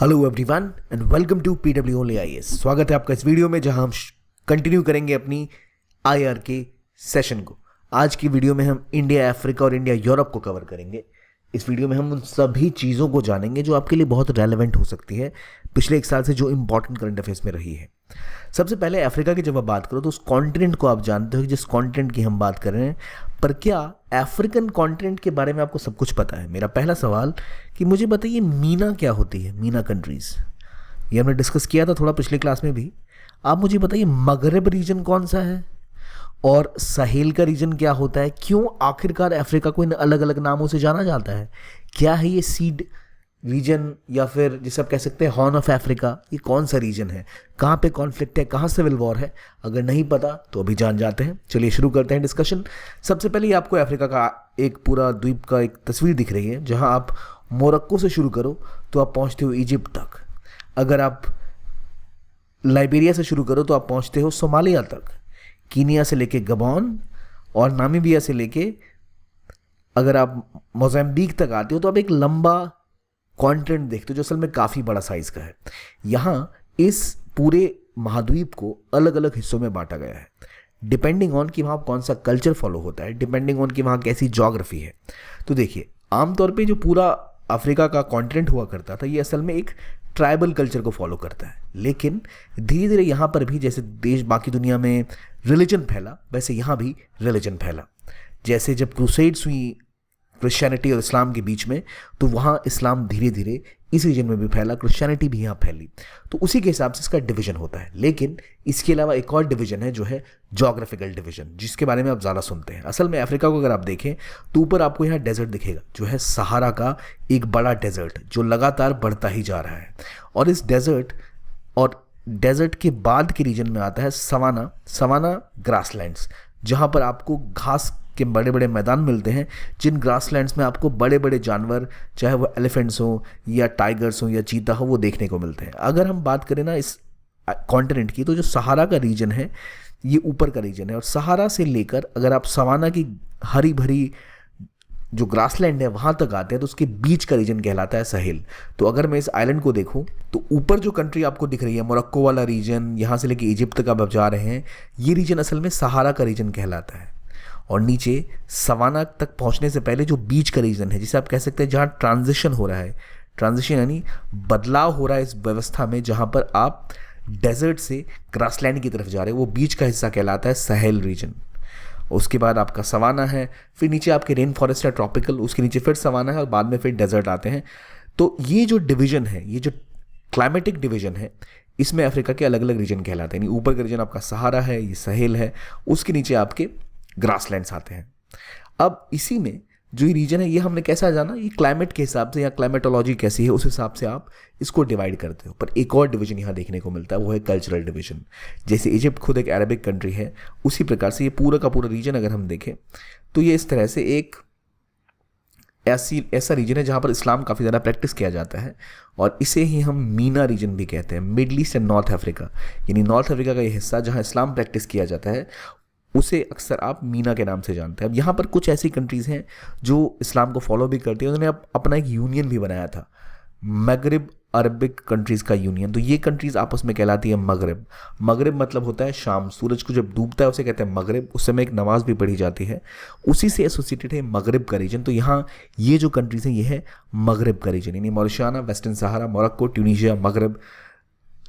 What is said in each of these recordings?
Hello everyone and welcome to PW only IAS. स्वागत है आपका इस वीडियो में जहां हम कंटिन्यू करेंगे अपनी आईआर के सेशन को। आज की वीडियो में हम इंडिया अफ्रीका और इंडिया यूरोप को कवर करेंगे। इस वीडियो में हम उन सभी चीज़ों को जानेंगे जो आपके लिए बहुत रेलेवेंट हो सकती है पिछले एक साल से, जो इंपॉर्टेंट करंट अफेयर्स में रही है। सबसे पहले अफ्रीका की जब आप बात करो तो उस कॉन्टिनेंट को आप जानते हो जिस कॉन्टिनेंट की हम बात कर रहे हैं, पर क्या अफ्रीकन कॉन्टिनेंट के बारे में आपको सब कुछ पता है? मेरा पहला सवाल कि मुझे बताइए मीना क्या होती है, मीना कंट्रीज़। ये हमने डिस्कस किया था थोड़ा पिछले क्लास में भी। आप मुझे बताइए मगरब रीजन कौन सा है और सहेल का रीजन क्या होता है? क्यों आखिरकार अफ्रीका को इन अलग अलग नामों से जाना जाता है? क्या है ये सीड रीजन या फिर जिसे आप कह सकते हैं हॉर्न ऑफ अफ्रीका? ये कौन सा रीजन है? कहाँ पे कॉन्फ्लिक्ट है? कहाँ सिविल वॉर है? अगर नहीं पता तो अभी जान जाते हैं। चलिए शुरू करते हैं डिस्कशन। सबसे पहले ये आपको अफ्रीका का एक पूरा द्वीप का एक तस्वीर दिख रही है, जहाँ आप मोरक्को से शुरू करो तो आप पहुँचते हो इजिप्ट तक। अगर आप लाइबेरिया से शुरू करो तो आप पहुँचते हो सोमालिया तक। कीनिया से लेके गबॉन और नामीबिया से लेके अगर आप मोज़ाम्बिक तक आते हो तो आप एक लंबा कॉन्टिनेंट देखते हो जो असल में काफ़ी बड़ा साइज़ का है। यहाँ इस पूरे महाद्वीप को अलग अलग हिस्सों में बांटा गया है, डिपेंडिंग ऑन कि वहाँ कौन सा कल्चर फॉलो होता है, डिपेंडिंग ऑन कि वहाँ कैसी ज्योग्राफी है। तो देखिए, आमतौर पे जो पूरा अफ्रीका का कॉन्टिनेंट हुआ करता था, ये असल में एक ट्राइबल कल्चर को फॉलो करता है। लेकिन धीरे धीरे यहाँ पर भी जैसे देश बाकी दुनिया में रिलीजन फैला, वैसे यहाँ भी रिलीजन फैला। जैसे जब क्रूसेड्स हुई क्रिश्चियनिटी और इस्लाम के बीच में, तो वहाँ इस्लाम धीरे धीरे इस रीजन में भी फैला, क्रिश्चियनिटी भी यहाँ फैली। तो उसी के हिसाब से इसका डिवीजन होता है। लेकिन इसके अलावा एक और डिवीजन है जो है जोग्राफिकल डिवीजन, जिसके बारे में आप ज़्यादा सुनते हैं। असल में अफ्रीका को अगर आप देखें तो ऊपर आपको यहाँ डेजर्ट दिखेगा, जो है सहारा का एक बड़ा डेजर्ट जो लगातार बढ़ता ही जा रहा है। और इस डेजर्ट के बाद के रीजन में आता है सवाना ग्रासलैंड्स, जहाँ पर आपको घास के बड़े बड़े मैदान मिलते हैं, जिन ग्रासलैंड्स में आपको बड़े बड़े जानवर, चाहे वो एलिफेंट्स हो या टाइगर्स हो या चीता हो, वो देखने को मिलते हैं। अगर हम बात करें ना इस कॉन्टिनेंट की, तो जो सहारा का रीजन है ये ऊपर का रीजन है, और सहारा से लेकर अगर आप सवाना की हरी भरी जो ग्रासलैंड है वहाँ तक आते हैं तो उसके बीच का रीजन कहलाता है सहेल। तो अगर मैं इस आइलैंड को देखूँ तो ऊपर जो कंट्री आपको दिख रही है, मोरक्को वाला रीजन, यहाँ से लेके इजिप्ट तक आप जा रहे हैं, ये रीजन असल में सहारा का रीजन कहलाता है। और नीचे सवाना तक पहुंचने से पहले जो बीच का रीजन है, जिसे आप कह सकते हैं जहां ट्रांजिशन हो रहा है, ट्रांजिशन यानी बदलाव हो रहा है इस व्यवस्था में, जहां पर आप डेजर्ट से ग्रासलैंड की तरफ जा रहे हैं, वो बीच का हिस्सा कहलाता है सहेल रीजन। उसके बाद आपका सवाना है, फिर नीचे आपके रेन फॉरेस्ट है ट्रॉपिकल, उसके नीचे फिर सवाना है और बाद में फिर डेजर्ट आते हैं। तो ये जो डिवीजन है, ये जो क्लाइमेटिक डिवीजन है, इसमें अफ्रीका के अलग अलग रीजन कहलाते हैं। ऊपर का रीजन आपका सहारा है, ये सहेल है, उसके नीचे आपके ग्रासलैंड्स आते हैं। अब इसी में जो ये रीजन है, ये हमने कैसा जाना, ये क्लाइमेट के हिसाब से या क्लाइमेटोलॉजी कैसी है उस हिसाब से आप इसको डिवाइड करते हो। पर एक और डिवीजन यहाँ देखने को मिलता है, वो है कल्चरल डिवीजन। जैसे इजिप्ट खुद एक अरबिक कंट्री है, उसी प्रकार से ये पूरा का पूरा रीजन अगर हम देखें तो ये इस तरह से एक ऐसा रीजन है जहाँ पर इस्लाम काफ़ी ज़्यादा प्रैक्टिस किया जाता है, और इसे ही हम मीना रीजन भी कहते हैं। Middle east and north Africa, यानी नॉर्थ अफ्रीका का ये हिस्सा जहाँ इस्लाम प्रैक्टिस किया जाता है, उसे अक्सर आप मीना के नाम से जानते हैं। अब यहाँ पर कुछ ऐसी कंट्रीज़ हैं जो इस्लाम को फॉलो भी करती हैं। उन्होंने अपना एक यूनियन भी बनाया था, मगरब अरबिक कंट्रीज़ का यूनियन। तो ये कंट्रीज़ आपस में कहलाती है मगरब। मगरब मतलब होता है शाम, सूरज को जब डूबता है उसे कहते हैं मगरब। उस समय एक नमाज भी पढ़ी जाती है, उसी से एसोसिएटेड है मगरब का रीजन। तो यहाँ ये जो कंट्रीज़ हैं ये है मगरब का रीजन, यानी मॉरिशाना, वेस्टर्न सहारा, मोरक्को, ट्यूनीशिया, मगरब,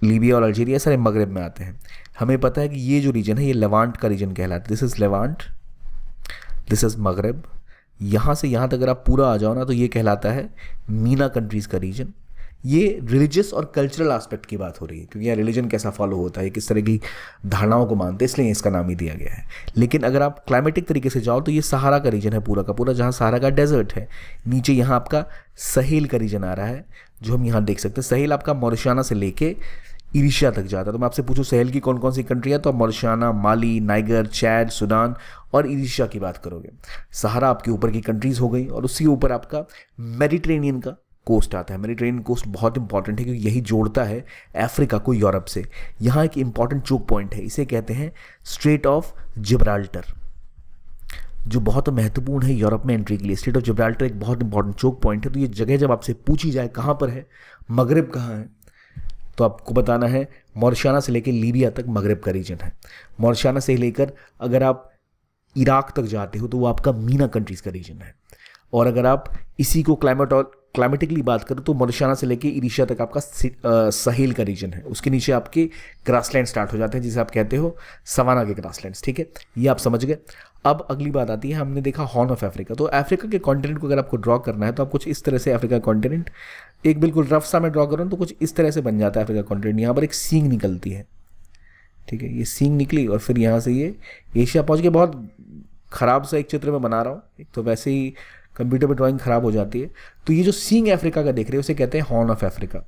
लीबिया और अल्जीरिया सारे मगरब में आते हैं। हमें पता है कि ये जो रीजन है ये लेवांट का रीजन कहलाता है। This is Levant, this is Maghreb. यहाँ से यहाँ तक अगर आप पूरा आ जाओ ना तो ये कहलाता है मीना कंट्रीज़ का रीजन। ये रिलीजियस और कल्चरल एस्पेक्ट की बात हो रही है, क्योंकि यहाँ रिलीजन कैसा फॉलो होता है, किस तरह की धारणाओं को मानते हैं, इसलिए इसका नाम ही दिया गया है। लेकिन अगर आप क्लाइमेटिक तरीके से जाओ तो ये सहारा का रीजन है पूरा का पूरा, जहाँ सहारा का डेजर्ट है। नीचे यहाँ आपका सहेल का रीजन आ रहा है, जो हम यहाँ देख सकते हैं। सहेल आपका मॉरिशाना से लेके इरिशिया तक जाता है। तो मैं आपसे पूछूं सहेल की कौन कौन सी कंट्री है, तो आप मॉरिशाना, माली, नाइगर, चैड, सूडान और इरिशिया की बात करोगे। सहारा आपके ऊपर की कंट्रीज़ हो गई, और उसके ऊपर आपका मेडिटेरेनियन का कोस्ट आता है। मेडिटेरेनियन कोस्ट बहुत इंपॉर्टेंट है क्योंकि यही जोड़ता है अफ्रीका को यूरोप से। यहाँ एक इंपॉर्टेंट चोक पॉइंट है, इसे कहते हैं स्ट्रेट ऑफ जिब्राल्टर। जो बहुत महत्वपूर्ण है यूरोप में एंट्री के लिए। स्ट्रेट ऑफ जिब्राल्टर एक बहुत इंपॉर्टेंट चोक पॉइंट है। तो ये जगह जब आपसे पूछी जाए कहाँ पर है, मगरिब कहाँ है, तो आपको बताना है मॉरिशाना से लेकर लीबिया तक मगरिब का रीजन है। मॉरिशाना से लेकर अगर आप इराक तक जाते हो तो वो आपका मीना कंट्रीज़ का रीजन है। और अगर आप इसी को क्लाइमेटिकली बात करें तो मॉरिशाना से लेके इरिशिया तक आपका सहेल का रीजन है। उसके नीचे आपके ग्रासलैंड स्टार्ट हो जाते हैं जिसे आप कहते हो सवाना के ग्रासलैंड्स। ठीक है, ये आप समझ गए। अब अगली बात आती है, हमने देखा हॉर्न ऑफ अफ्रीका। तो अफ्रीका के कॉन्टिनेंट को अगर आपको ड्रॉ करना है तो आप कुछ इस तरह से अफ्रीका कॉन्टिनेंट एक बिल्कुल रफ सा मैं ड्रॉ करूँ तो कुछ इस तरह से बन जाता है अफ्रीका कॉन्टिनेंट। यहाँ पर एक सींग निकलती है, ठीक है, ये सींग निकली और फिर यहाँ से ये एशिया पहुँच के। बहुत ख़राब सा एक चित्र मैं बना रहा हूँ, एक तो वैसे ही कंप्यूटर पे ड्राइंग ख़राब हो जाती है। तो ये जो सींग अफ्रीका का देख रहे हो उसे कहते हैं हॉर्न ऑफ अफ्रीका।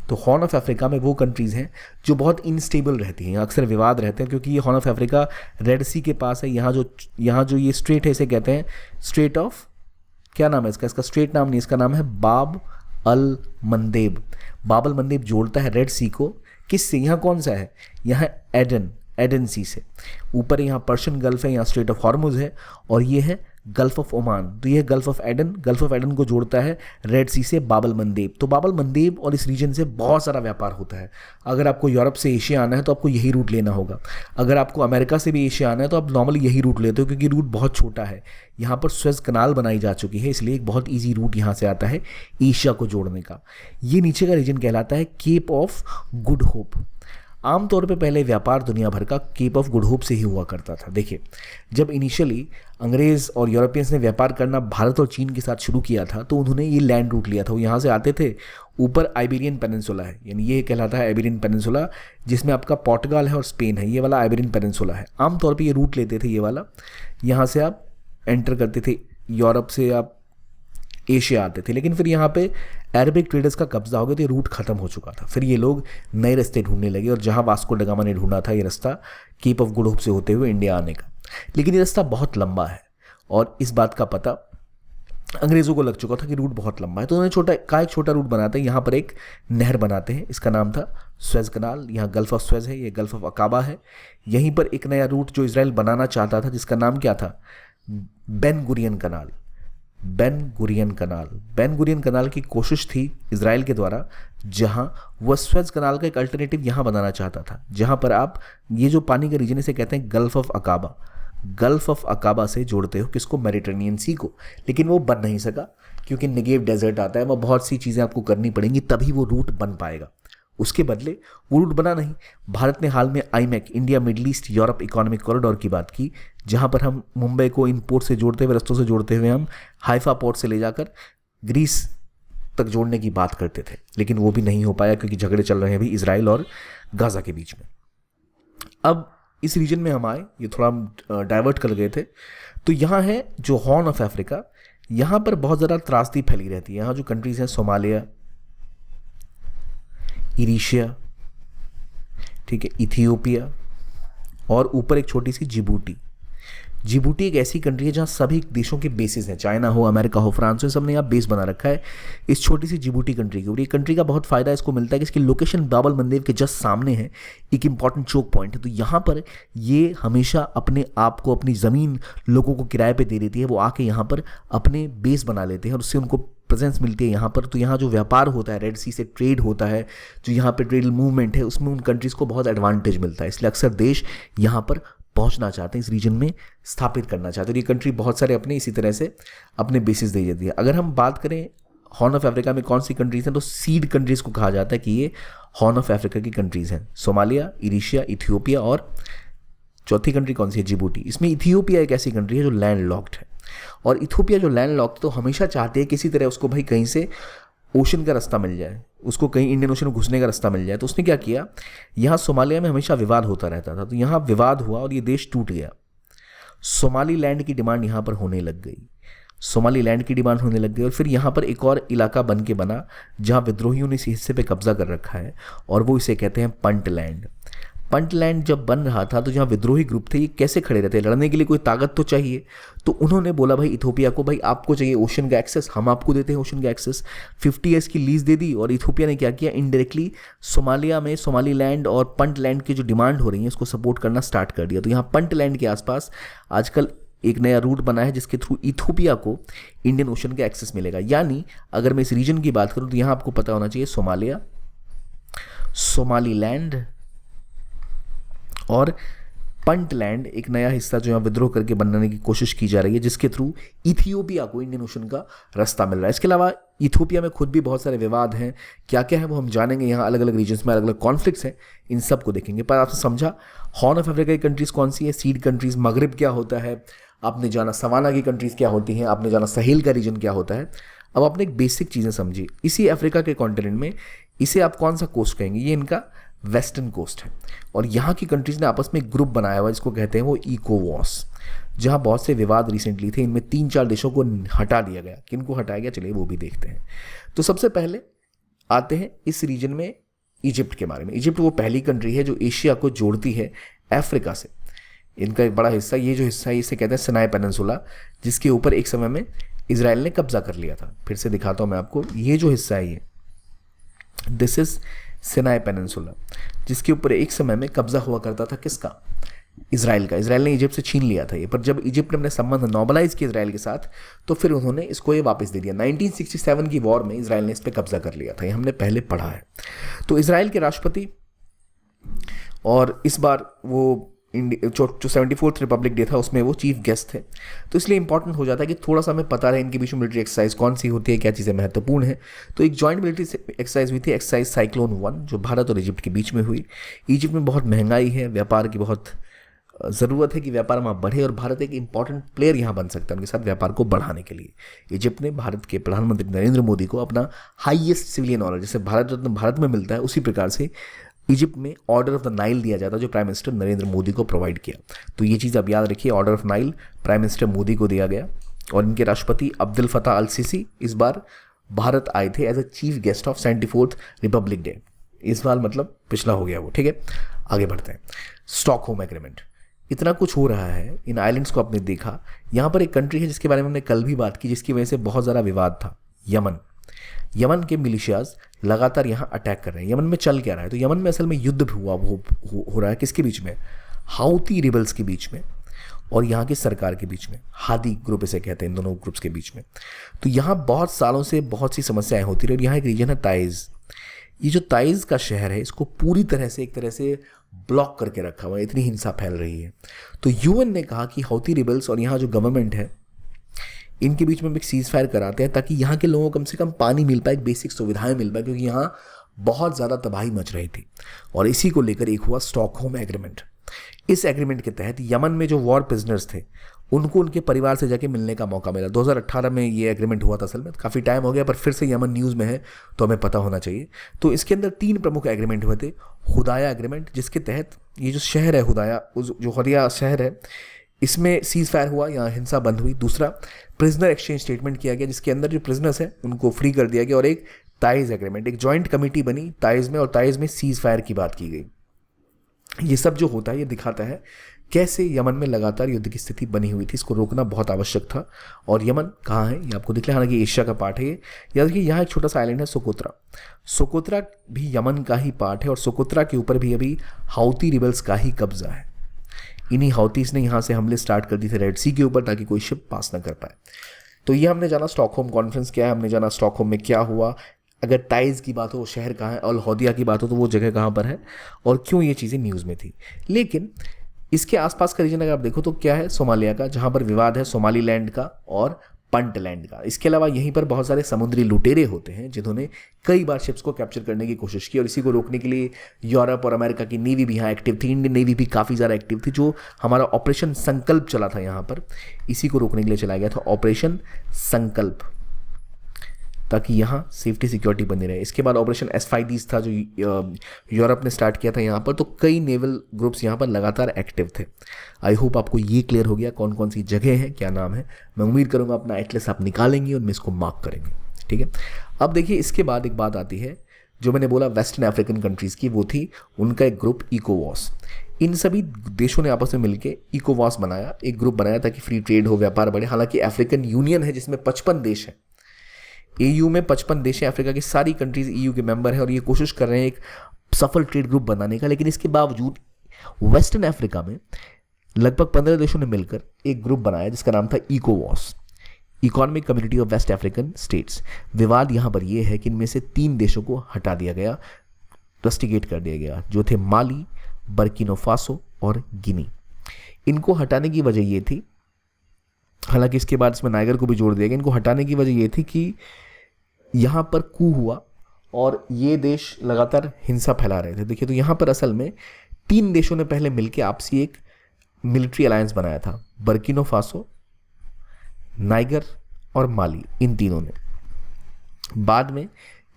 तो हॉर्न ऑफ अफ्रीका में वो कंट्रीज़ हैं जो बहुत इनस्टेबल रहती हैं, अक्सर विवाद रहते हैं, क्योंकि ये हॉर्न ऑफ अफ्रीका रेड सी के पास है। यहाँ जो ये स्ट्रेट है इसे कहते हैं स्ट्रेट ऑफ, क्या नाम है इसका स्ट्रेट नाम नहीं, इसका नाम है बाब अल मंदेब। बाब अल मंदेब जोड़ता है रेड सी को किससे, यहाँ कौन सा है, यहाँ एडन सी से। ऊपर यहाँ पर्शियन गल्फ है, यहाँ स्ट्रेट ऑफ हॉर्मुज है, और ये है गल्फ ऑफ ओमान। तो ये गल्फ ऑफ एडन को जोड़ता है रेड सी से बाब अल मंदेब। तो बाब अल मंदेब और इस रीजन से बहुत सारा व्यापार होता है। अगर आपको यूरोप से एशिया आना है तो आपको यही रूट लेना होगा। अगर आपको अमेरिका से भी एशिया आना है तो आप नॉर्मली यही रूट लेते हो, क्योंकि रूट बहुत छोटा है। यहाँ पर स्वेज कनाल बनाई जा चुकी है, इसलिए एक बहुत ईजी रूट यहाँ से आता है एशिया को जोड़ने का। ये नीचे का रीजन कहलाता है केप ऑफ गुड होप। आमतौर पे पहले व्यापार दुनिया भर का केप ऑफ गुड होप से ही हुआ करता था। देखिए, जब इनिशियली अंग्रेज़ और यूरोपियंस ने व्यापार करना भारत और चीन के साथ शुरू किया था तो उन्होंने ये लैंड रूट लिया था। वो यहाँ से आते थे, ऊपर आइबेरियन पेनिनसुला है, यानी ये कहलाता है आइबेरियन पेनिनसुला, जिसमें आपका पोर्टुगाल है और स्पेन है। ये वाला आइबेरियन पेनिनसुला है। आमतौर पर ये रूट लेते थे, ये वाला यहाँ से आप एंटर करते थे, यूरोप से आप एशिया आते थे। लेकिन फिर यहाँ पे अरबिक ट्रेडर्स का कब्जा हो गया तो ये रूट खत्म हो चुका था। फिर ये लोग नए रास्ते ढूंढने लगे, और जहाँ वास्को ड गामा ने ढूंढा था ये रास्ता केप ऑफ गुड होप से होते हुए इंडिया आने का, लेकिन ये रास्ता बहुत लंबा है और इस बात का पता अंग्रेज़ों को लग चुका था कि रूट बहुत लंबा है। तो उन्होंने एक छोटा रूट बनाते हैं, यहाँ पर एक नहर बनाते हैं, इसका नाम था स्वेज कनाल। यहाँ गल्फ ऑफ स्वेज है, ये गल्फ ऑफ अकाबा है। यहीं पर एक नया रूट जो इसराइल बनाना चाहता था जिसका नाम क्या था, बेन गुरियन कनाल। बेन गुरियन कनाल की कोशिश थी इजराइल के द्वारा, जहां वह स्वेज कनाल का एक अल्टरनेटिव यहां बनाना चाहता था, जहां पर आप ये जो पानी का रीजन इसे कहते हैं गल्फ ऑफ अकाबा से जोड़ते हो किसको, मेडिटेरेनियन सी को। लेकिन वो बन नहीं सका क्योंकि नेगेव डेजर्ट आता है, वह बहुत सी चीज़ें आपको करनी पड़ेंगी तभी वो रूट बन पाएगा। उसके बदले वो रूट बना नहीं। भारत ने हाल में iMac, India middle east Europe economic corridor की बात की, जहां पर हम मुंबई को इन पोर्ट से जोड़ते हुए, रस्तों से जोड़ते हुए हम हाइफा पोर्ट से ले जाकर ग्रीस तक जोड़ने की बात करते थे, लेकिन वो भी नहीं हो पाया क्योंकि झगड़े चल रहे हैं अभी इजराइल और गाजा के बीच में। अब इस रीजन में हम आए, ये थोड़ा डाइवर्ट कर गए थे। तो यहाँ है जो हॉर्न ऑफ अफ्रीका, यहाँ पर बहुत ज़्यादा त्रासदी फैली रहती है। यहाँ जो कंट्रीज़ हैं सोमालिया, इरिशिया, ठीक है, इथियोपिया, और ऊपर एक छोटी सी जिबूटी एक ऐसी कंट्री है जहाँ सभी देशों के बेसिस हैं, चाइना हो, अमेरिका हो, फ्रांस हो, सबने यहाँ बेस बना रखा है इस छोटी सी जिबूटी कंट्री के। और ये कंट्री का बहुत फायदा इसको मिलता है कि इसकी लोकेशन बाब अल मंदेब के जस्ट सामने है, एक इंपॉर्टेंट चोक पॉइंट है। तो यहाँ पर ये हमेशा अपने आप को, अपनी ज़मीन लोगों को किराए पे दे देती है, वो आके यहाँ पर अपने बेस बना लेते हैं और उससे उनको प्रेजेंस मिलती है यहाँ पर। तो यहाँ जो व्यापार होता है, रेड सी से ट्रेड होता है, जो यहाँ पे ट्रेड मूवमेंट है, उसमें उन कंट्रीज़ को बहुत एडवांटेज मिलता है। इसलिए अक्सर देश यहाँ पर पहुँचना चाहते हैं, इस रीजन में स्थापित करना चाहते हैं। और ये कंट्री बहुत सारे अपने इसी तरह से अपने बेसिस दे देती है। अगर हम बात करें हॉर्न ऑफ अफ्रीका में कौन सी कंट्रीज़ हैं, तो सीड कंट्रीज़ को कहा जाता है कि ये हॉर्न ऑफ अफ्रीका की कंट्रीज़ हैं। सोमालिया, इरिशिया, इथियोपिया, और चौथी कंट्री कौन सी है, जिबूटी। इसमें इथियोपिया एक ऐसी कंट्री है जो लैंड लॉक्ड है, और इथियोपिया जो लैंड लॉक्ड तो हमेशा चाहते हैं किसी तरह उसको भाई कहीं से ओशन का रास्ता मिल जाए, उसको कहीं इंडियन ओशन में घुसने का रास्ता मिल जाए। तो उसने क्या किया, यहाँ सोमालिया में हमेशा विवाद होता रहता था, तो यहाँ विवाद हुआ और ये देश टूट गया। सोमाली लैंड की डिमांड यहाँ पर होने लग गई, और फिर यहाँ पर एक और इलाका बन के बना जहाँ विद्रोहियों ने इस हिस्से पे कब्जा कर रखा है, और वो इसे कहते हैं पंट लैंड जब बन रहा था तो जहाँ विद्रोही ग्रुप थे ये कैसे खड़े रहते, लड़ने के लिए कोई ताकत तो चाहिए। तो उन्होंने बोला भाई इथियोपिया को, भाई आपको चाहिए ओशन का एक्सेस, हम आपको देते हैं ओशन का एक्सेस। 50 ईयर्स की लीज दे दी, और इथियोपिया ने क्या किया, इनडायरेक्टली सोमालिया में सोमाली लैंड और पंट लैंड की जो डिमांड हो रही है उसको सपोर्ट करना स्टार्ट कर दिया। तो यहाँ पंट लैंड के आसपास आजकल एक नया रूट बना है जिसके थ्रू इथोपिया को इंडियन ओशन का एक्सेस मिलेगा। यानी अगर मैं इस रीजन की बात करूं तो यहां आपको पता होना चाहिए सोमालिया, सोमालीलैंड और पंटलैंड, एक नया हिस्सा जो यहाँ विद्रोह करके बनाने की कोशिश की जा रही है, जिसके थ्रू इथियोपिया को इंडियन ओशन का रास्ता मिल रहा है। इसके अलावा इथियोपिया में खुद भी बहुत सारे विवाद हैं, क्या क्या है वो हम जानेंगे। यहाँ अलग अलग रीजन्स में अलग अलग कॉन्फ्लिक्ट्स हैं, इन सब को देखेंगे। पर आपने समझा हॉर्न ऑफ अफ्रीका की कंट्रीज कौन सी है, सीड कंट्रीज, मगरिब क्या होता है, आपने जाना सवाना की कंट्रीज क्या होती हैं, आपने जाना सहेल का रीजन क्या होता है। अब आपने एक बेसिक चीज़ें समझी। इसी अफ्रीका के कॉन्टिनेंट में इसे आप कौन सा कोस्ट कहेंगे, ये इनका वेस्टर्न कोस्ट है। और यहाँ की कंट्रीज ने आपस में एक ग्रुप बनाया हुआ जिसको कहते हैं वो इकोवॉस, जहाँ बहुत से विवाद रिसेंटली थे। इनमें 3-4 देशों को हटा दिया गया। किनको हटाया गया, चलिए वो भी देखते हैं। तो सबसे पहले आते हैं इस रीजन में इजिप्ट के बारे में। इजिप्ट वो पहली कंट्री है जो एशिया को जोड़ती है अफ्रीका से। इनका एक बड़ा हिस्सा, ये जो हिस्सा है इसे कहते हैं सिनाई पेनिनसुला, जिसके ऊपर एक समय में इजराइल ने कब्जा कर लिया था। फिर से दिखाता हूँ मैं आपको, ये जो हिस्सा है ये दिस इज सिनाई पेनिनसुला, जिसके ऊपर एक समय में कब्जा हुआ करता था किसका, इजराइल का। इजराइल ने इजिप्ट से छीन लिया था ये, पर जब इजिप्ट ने अपने संबंध नॉर्मलाइज किए इजराइल के साथ तो फिर उन्होंने इसको ये वापस दे दिया। 1967 की वॉर में इजराइल ने इस पर कब्जा कर लिया था, ये हमने पहले पढ़ा है। तो इजराइल के राष्ट्रपति, और इस बार वो जो 74th रिपब्लिक डे था उसमें वो चीफ गेस्ट थे, तो इसलिए इंपॉर्टेंट हो जाता है कि थोड़ा सा हमें पता रहे इनके बीच में मिलिट्री एक्सरसाइज कौन सी होती है, क्या चीज़ें महत्वपूर्ण है। तो एक जॉइंट मिलिट्री एक्सरसाइज हुई थी, एक्सरसाइज साइक्लोन 1, जो भारत और इजिप्ट के बीच में हुई। इजिप्ट में बहुत महंगाई है, व्यापार की बहुत ज़रूरत है कि व्यापार वहाँ बढ़े, और भारत एक इंपॉर्टेंट प्लेयर यहाँ बन सकता है उनके साथ व्यापार को बढ़ाने के लिए। इजिप्ट ने भारत के प्रधानमंत्री नरेंद्र मोदी को अपना हाईएस्ट सिविलियन ऑनर, जैसे भारत रत्न भारत में मिलता है, उसी प्रकार से इजिप्ट में ऑर्डर ऑफ द नाइल दिया जाता है, जो प्राइम मिनिस्टर नरेंद्र मोदी को प्रोवाइड किया। तो ये चीज़ आप याद रखिए, order of Nile prime minister Modi को दिया गया। और इनके राष्ट्रपति अब्दुल फताह अल सीसी इस बार भारत आए थे as a chief guest of 74th republic day. इस बार मतलब पिछला हो गया वो, ठीक है। आगे बढ़ते हैं। स्टॉकहोम एग्रीमेंट, इतना कुछ हो रहा है, इन आइलैंड्स को आपने देखा। यहाँ पर एक कंट्री है जिसके बारे में हमने कल भी बात की, जिसकी वजह से बहुत ज़्यादा विवाद था, यमन। यमन के मिलिशियाज लगातार यहाँ अटैक कर रहे हैं। यमन में चल क्या रहा है, तो यमन में असल में युद्ध हो रहा है किसके बीच में, हाउती रिबल्स के बीच में और यहाँ की सरकार के बीच में, हादी ग्रुप इसे कहते हैं, इन दोनों ग्रुप्स के बीच में। तो यहाँ बहुत सालों से बहुत सी समस्याएं होती रही। और यहाँ एक रीजन है ताइज। ये जो ताइज का शहर है, इसको पूरी तरह से एक तरह से ब्लॉक करके रखा हुआ है, इतनी हिंसा फैल रही है। तो यूएन ने कहा कि हाउती रिबल्स और यहाँ जो गवर्नमेंट है इनके बीच में एक सीज फायर कराते हैं, ताकि यहाँ के लोगों को कम से कम पानी मिल पाए, बेसिक सुविधाएं मिल पाए, क्योंकि यहाँ बहुत ज़्यादा तबाही मच रही थी। और इसी को लेकर एक हुआ स्टॉकहोम एग्रीमेंट। इस एग्रीमेंट के तहत यमन में जो वॉर प्रिजनर्स थे उनको उनके परिवार से जाके मिलने का मौका मिला। 2018 में ये एग्रीमेंट हुआ था, असल में काफ़ी टाइम हो गया, पर फिर से यमन न्यूज़ में है तो हमें पता होना चाहिए। तो इसके अंदर 3 प्रमुख एग्रीमेंट हुए थे। हुदाया एग्रीमेंट, जिसके तहत ये जो शहर है हुदाया, जो हुदाया शहर है, इसमें सीज फायर हुआ, यहाँ हिंसा बंद हुई। दूसरा, प्रिजनर एक्सचेंज स्टेटमेंट किया गया, जिसके अंदर जो प्रिजनर्स हैं उनको फ्री कर दिया गया। और एक ताइज एग्रीमेंट, एक जॉइंट कमेटी बनी ताइज में, और ताइज में सीज फायर की बात की गई। ये सब जो होता है ये दिखाता है कैसे यमन में लगातार युद्ध की स्थिति बनी हुई थी। इसको रोकना बहुत आवश्यक था। और यमन कहाँ है ये आपको दिख रहा है, हालांकि एशिया का पार्ट है ये। याद रखिए यहाँ एक छोटा सा आइलैंड है सोकोत्रा। सोकोत्रा भी यमन का ही पार्ट है, और सोकोत्रा के ऊपर भी अभी हाउती रिबल्स का ही कब्जा है। इन्हीं हाउतीस ने यहाँ से हमले स्टार्ट कर दिए थे रेड सी के ऊपर, ताकि कोई शिप पास ना कर पाए। तो ये हमने जाना स्टॉकहोम कॉन्फ्रेंस क्या है, हमने जाना स्टॉकहोम में क्या हुआ। अगर ताइज की बात हो, शहर कहाँ है, और हौदिया की बात हो तो वो जगह कहाँ पर है, और क्यों ये चीज़ें न्यूज़ में थी। लेकिन इसके आसपास का रीजन अगर आप देखो तो क्या है, सोमालिया का, जहाँ पर विवाद है सोमालीलैंड का और पंटलैंड का। इसके अलावा यहीं पर बहुत सारे समुद्री लुटेरे होते हैं जिन्होंने कई बार शिप्स को कैप्चर करने की कोशिश की, और इसी को रोकने के लिए यूरोप और अमेरिका की नेवी भी यहाँ एक्टिव थी। इंडियन नेवी भी काफ़ी ज़्यादा एक्टिव थी। जो हमारा ऑपरेशन संकल्प चला था यहाँ पर, इसी को रोकने के लिए चलाया गया था ऑपरेशन संकल्प, ताकि यहाँ सेफ्टी सिक्योरिटी बनी रहे। इसके बाद ऑपरेशन एस्फाइडीज था जो यूरोप ने स्टार्ट किया था यहाँ पर। तो कई नेवल ग्रुप्स यहाँ पर लगातार एक्टिव थे। आई होप आपको ये क्लियर हो गया कौन कौन सी जगह है, क्या नाम है। मैं उम्मीद करूँगा अपना एटलस आप निकालेंगे और मैं इसको मार्क करेंगे, ठीक है। अब देखिए इसके बाद एक बात आती है, जो मैंने बोला वेस्टर्न अफ्रीकन कंट्रीज़ की, वो थी उनका एक ग्रुप इकोवॉस। इन सभी देशों ने आपस में मिलकर इकोवॉस बनाया, एक ग्रुप बनाया ताकि फ्री ट्रेड हो, व्यापार बढ़े। हालांकि अफ्रीकन यूनियन है जिसमें 55 देश हैं, एयू में 55 देश हैं, अफ्रीका की सारी कंट्रीज ईयू के मेंबर हैं, और ये कोशिश कर रहे हैं एक सफल ट्रेड ग्रुप बनाने का। लेकिन इसके बावजूद वेस्टर्न अफ्रीका में लगभग 15 देशों ने मिलकर एक ग्रुप बनाया जिसका नाम था इकोवॉस, economic community of West African states. विवाद यहाँ पर यह है कि इनमें से 3 देशों को हटा दिया गया, रस्टिकेट कर दिया गया, जो थे माली, बर्किनो फासो और गिनी। इनको हटाने की वजह ये थी, हालांकि इसके बाद इसमें नाइगर को भी जोड़ दिया गया, इनको हटाने की वजह ये थी कि यहाँ पर कू हुआ और ये देश लगातार हिंसा फैला रहे थे। देखिए, तो यहाँ पर असल में 3 देशों ने पहले मिलकर आपसी एक मिलिट्री अलायंस बनाया था, बर्किनो फासो, नाइगर और माली, इन तीनों ने। बाद में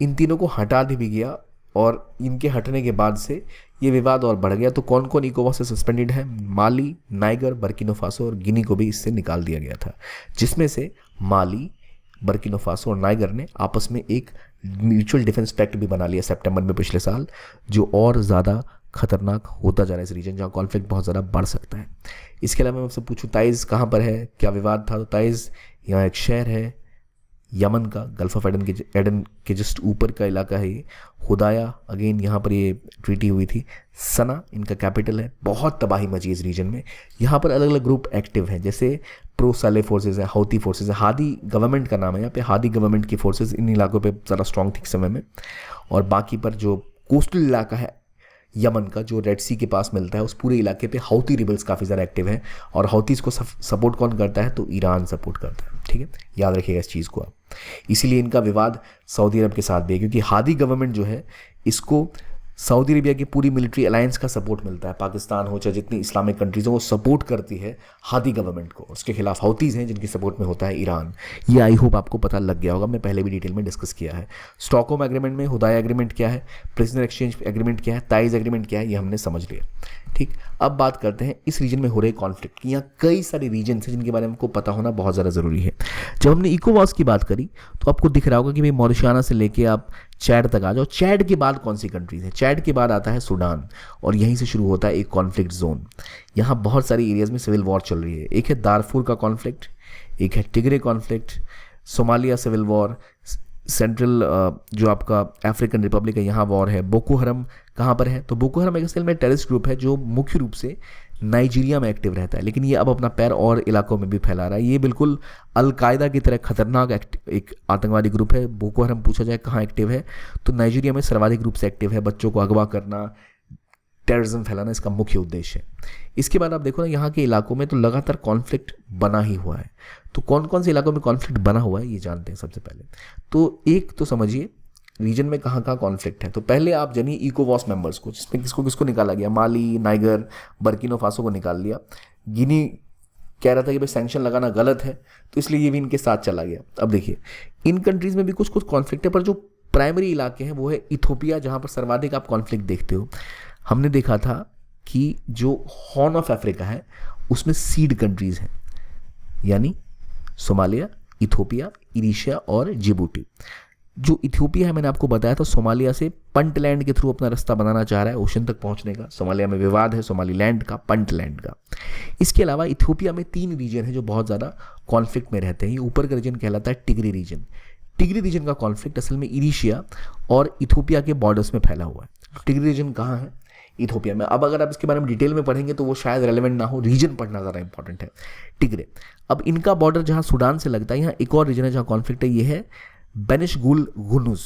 इन तीनों को हटा भी गया और इनके हटने के बाद से ये विवाद और बढ़ गया। तो कौन कौन इकोवॉस से सस्पेंडेड है? माली, नाइगर, बर्किनो फासो और गिनी को भी इससे निकाल दिया गया था, जिसमें से माली, बर्किनो फासो और नाइगर ने आपस में एक म्यूचुअल डिफेंस पैक्ट भी बना लिया सितंबर में पिछले साल, जो और ज़्यादा खतरनाक होता जा रहा है इस रीजन, जहाँ कॉन्फ्लिक्ट बहुत ज़्यादा बढ़ सकता है। इसके अलावा मैं आपसे पूछूं ताइज़ कहाँ पर है, क्या विवाद था? तो ताइज़ यहाँ एक शहर है यमन का, गल्फ ऑफ एडन के जस्ट ऊपर का इलाका है ये। हुदाया, अगेन यहाँ पर ये ट्रीटी हुई थी। सना इनका कैपिटल है। बहुत तबाही मची इस रीजन में। यहाँ पर अलग अलग ग्रुप एक्टिव हैं, जैसे प्रो साले फोर्सेज है, हौती फोर्सेज है, हादी गवर्नमेंट का नाम है यहाँ पे, हादी गवर्नमेंट की फोर्सेज इन इलाकों पे ज़रा स्ट्रॉन्ग थी समय में। और बाकी पर जो कोस्टल इलाका है यमन का, जो रेड सी के पास मिलता है, उस पूरे इलाके पे हौती रिबल्स काफ़ी ज़्यादा एक्टिव हैं। और हौतीज़ को सपोर्ट कौन करता है? तो ईरान सपोर्ट करता है। ठीक है, याद रखिएगा इस चीज़ को आप। इसीलिए इनका विवाद सऊदी अरब के साथ भी है, क्योंकि हादी गवर्नमेंट जो है इसको सऊदी अरेबिया की पूरी मिलिट्री अलायंस का सपोर्ट मिलता है। पाकिस्तान हो चाहे जितनी इस्लामिक कंट्रीज हो, वो सपोर्ट करती है हादी गवर्नमेंट को। उसके खिलाफ हौतीज़ हैं जिनकी सपोर्ट में होता है ईरान। ये आई होप आपको पता लग गया होगा, मैं पहले भी डिटेल में डिस्कस किया है। स्टॉकहोम एग्रीमेंट में हुदाया एग्रीमेंट क्या है, प्रिजनर एक्सचेंज एग्रीमेंट क्या है, ताइज़ एग्रीमेंट क्या है, ये हमने समझ लिया। ठीक, अब बात करते हैं इस रीजन में हो रहे कॉन्फ्लिक्ट की। यहाँ कई सारे रीजन हैं जिनके बारे में हमको पता होना बहुत ज़्यादा ज़रूरी है। जब हमने इकोवॉस की बात करी तो आपको दिख रहा होगा कि भाई मॉरिशियाना से लेके आप चैड तक आ जाओ। चैड के बाद कौन सी कंट्रीज है? चैड के बाद आता है सूडान, और यहीं से शुरू होता है एक कॉन्फ्लिक्ट जोन। यहाँ बहुत सारी एरियाज में सिविल वॉर चल रही है। एक है दारफुर का कॉन्फ्लिक्ट, एक है Tigray conflict, Somalia civil war, central जो आपका अफ्रीकन रिपब्लिक है यहाँ वॉर है। बोको हरम कहाँ पर है? तो बोको हरम एक असल में टेररिस्ट ग्रुप है जो मुख्य रूप से नाइजीरिया में एक्टिव रहता है, लेकिन ये अब अपना पैर और इलाकों में भी फैला रहा है। ये बिल्कुल अलकायदा की तरह खतरनाक एक आतंकवादी ग्रुप है। बोको हरम पूछा जाए कहाँ एक्टिव है, तो नाइजीरिया में सर्वाधिक रूप से एक्टिव है। बच्चों को अगवा करना, टेररिज्म फैलाना इसका मुख्य उद्देश्य है। इसके बाद आप देखो ना, यहाँ के इलाकों में तो लगातार कॉन्फ्लिक्ट बना ही हुआ है। तो कौन कौन से इलाकों में कॉन्फ्लिक्ट बना हुआ है ये जानते हैं सबसे पहले। तो एक तो समझिए रीजन में कहाँ कहाँ कॉन्फ्लिक्ट है। तो पहले आप जानिए इकोवॉस मेंबर्स को, जिसमें किसको किसको निकाला गया? माली, नाइगर, बर्किनो फासो को निकाल लिया। गिनी कह रहा था कि भाई सैंक्शन लगाना गलत है, तो इसलिए ये भी इनके साथ चला गया। अब देखिए इन कंट्रीज़ में भी कुछ कुछ कॉन्फ्लिक्ट है, पर जो प्राइमरी इलाके हैं वो है इथोपिया, जहाँ पर सर्वाधिक आप कॉन्फ्लिक्ट देखते हो। हमने देखा था कि जो हॉर्न ऑफ अफ्रीका है उसमें सीड कंट्रीज़ हैं, यानी सोमालिया, इथोपिया, इरिशिया और जिबूटी। जो इथियोपिया है मैंने आपको बताया था सोमालिया से पंटलैंड के थ्रू अपना रास्ता बनाना चाह रहा है ओशन तक पहुंचने का। सोमालिया में विवाद है सोमालीलैंड का, पंटलैंड का। इसके अलावा इथियोपिया में 3 रीजन है जो बहुत ज़्यादा कॉन्फ्लिक्ट में रहते हैं। ये ऊपर का रीजन कहलाता है टिग्री रीजन। टिग्री रीजन का कॉन्फ्लिक्ट असल में इरिशिया और इथियोपिया के बॉर्डर्स में फैला हुआ है। टिग्री रीजन कहाँ है? इथियोपिया में। अब अगर आप इसके बारे में डिटेल में पढ़ेंगे तो वो शायद रेलेवेंट ना हो, रीजन पढ़ना ज़्यादा इंपॉर्टेंट है। टिग्रे, अब इनका बॉर्डर जहाँ सूडान से लगता है, यहाँ एक और रीजन है जहाँ कॉन्फ्लिक्ट है, ये है बेनिशगुल गुनुज,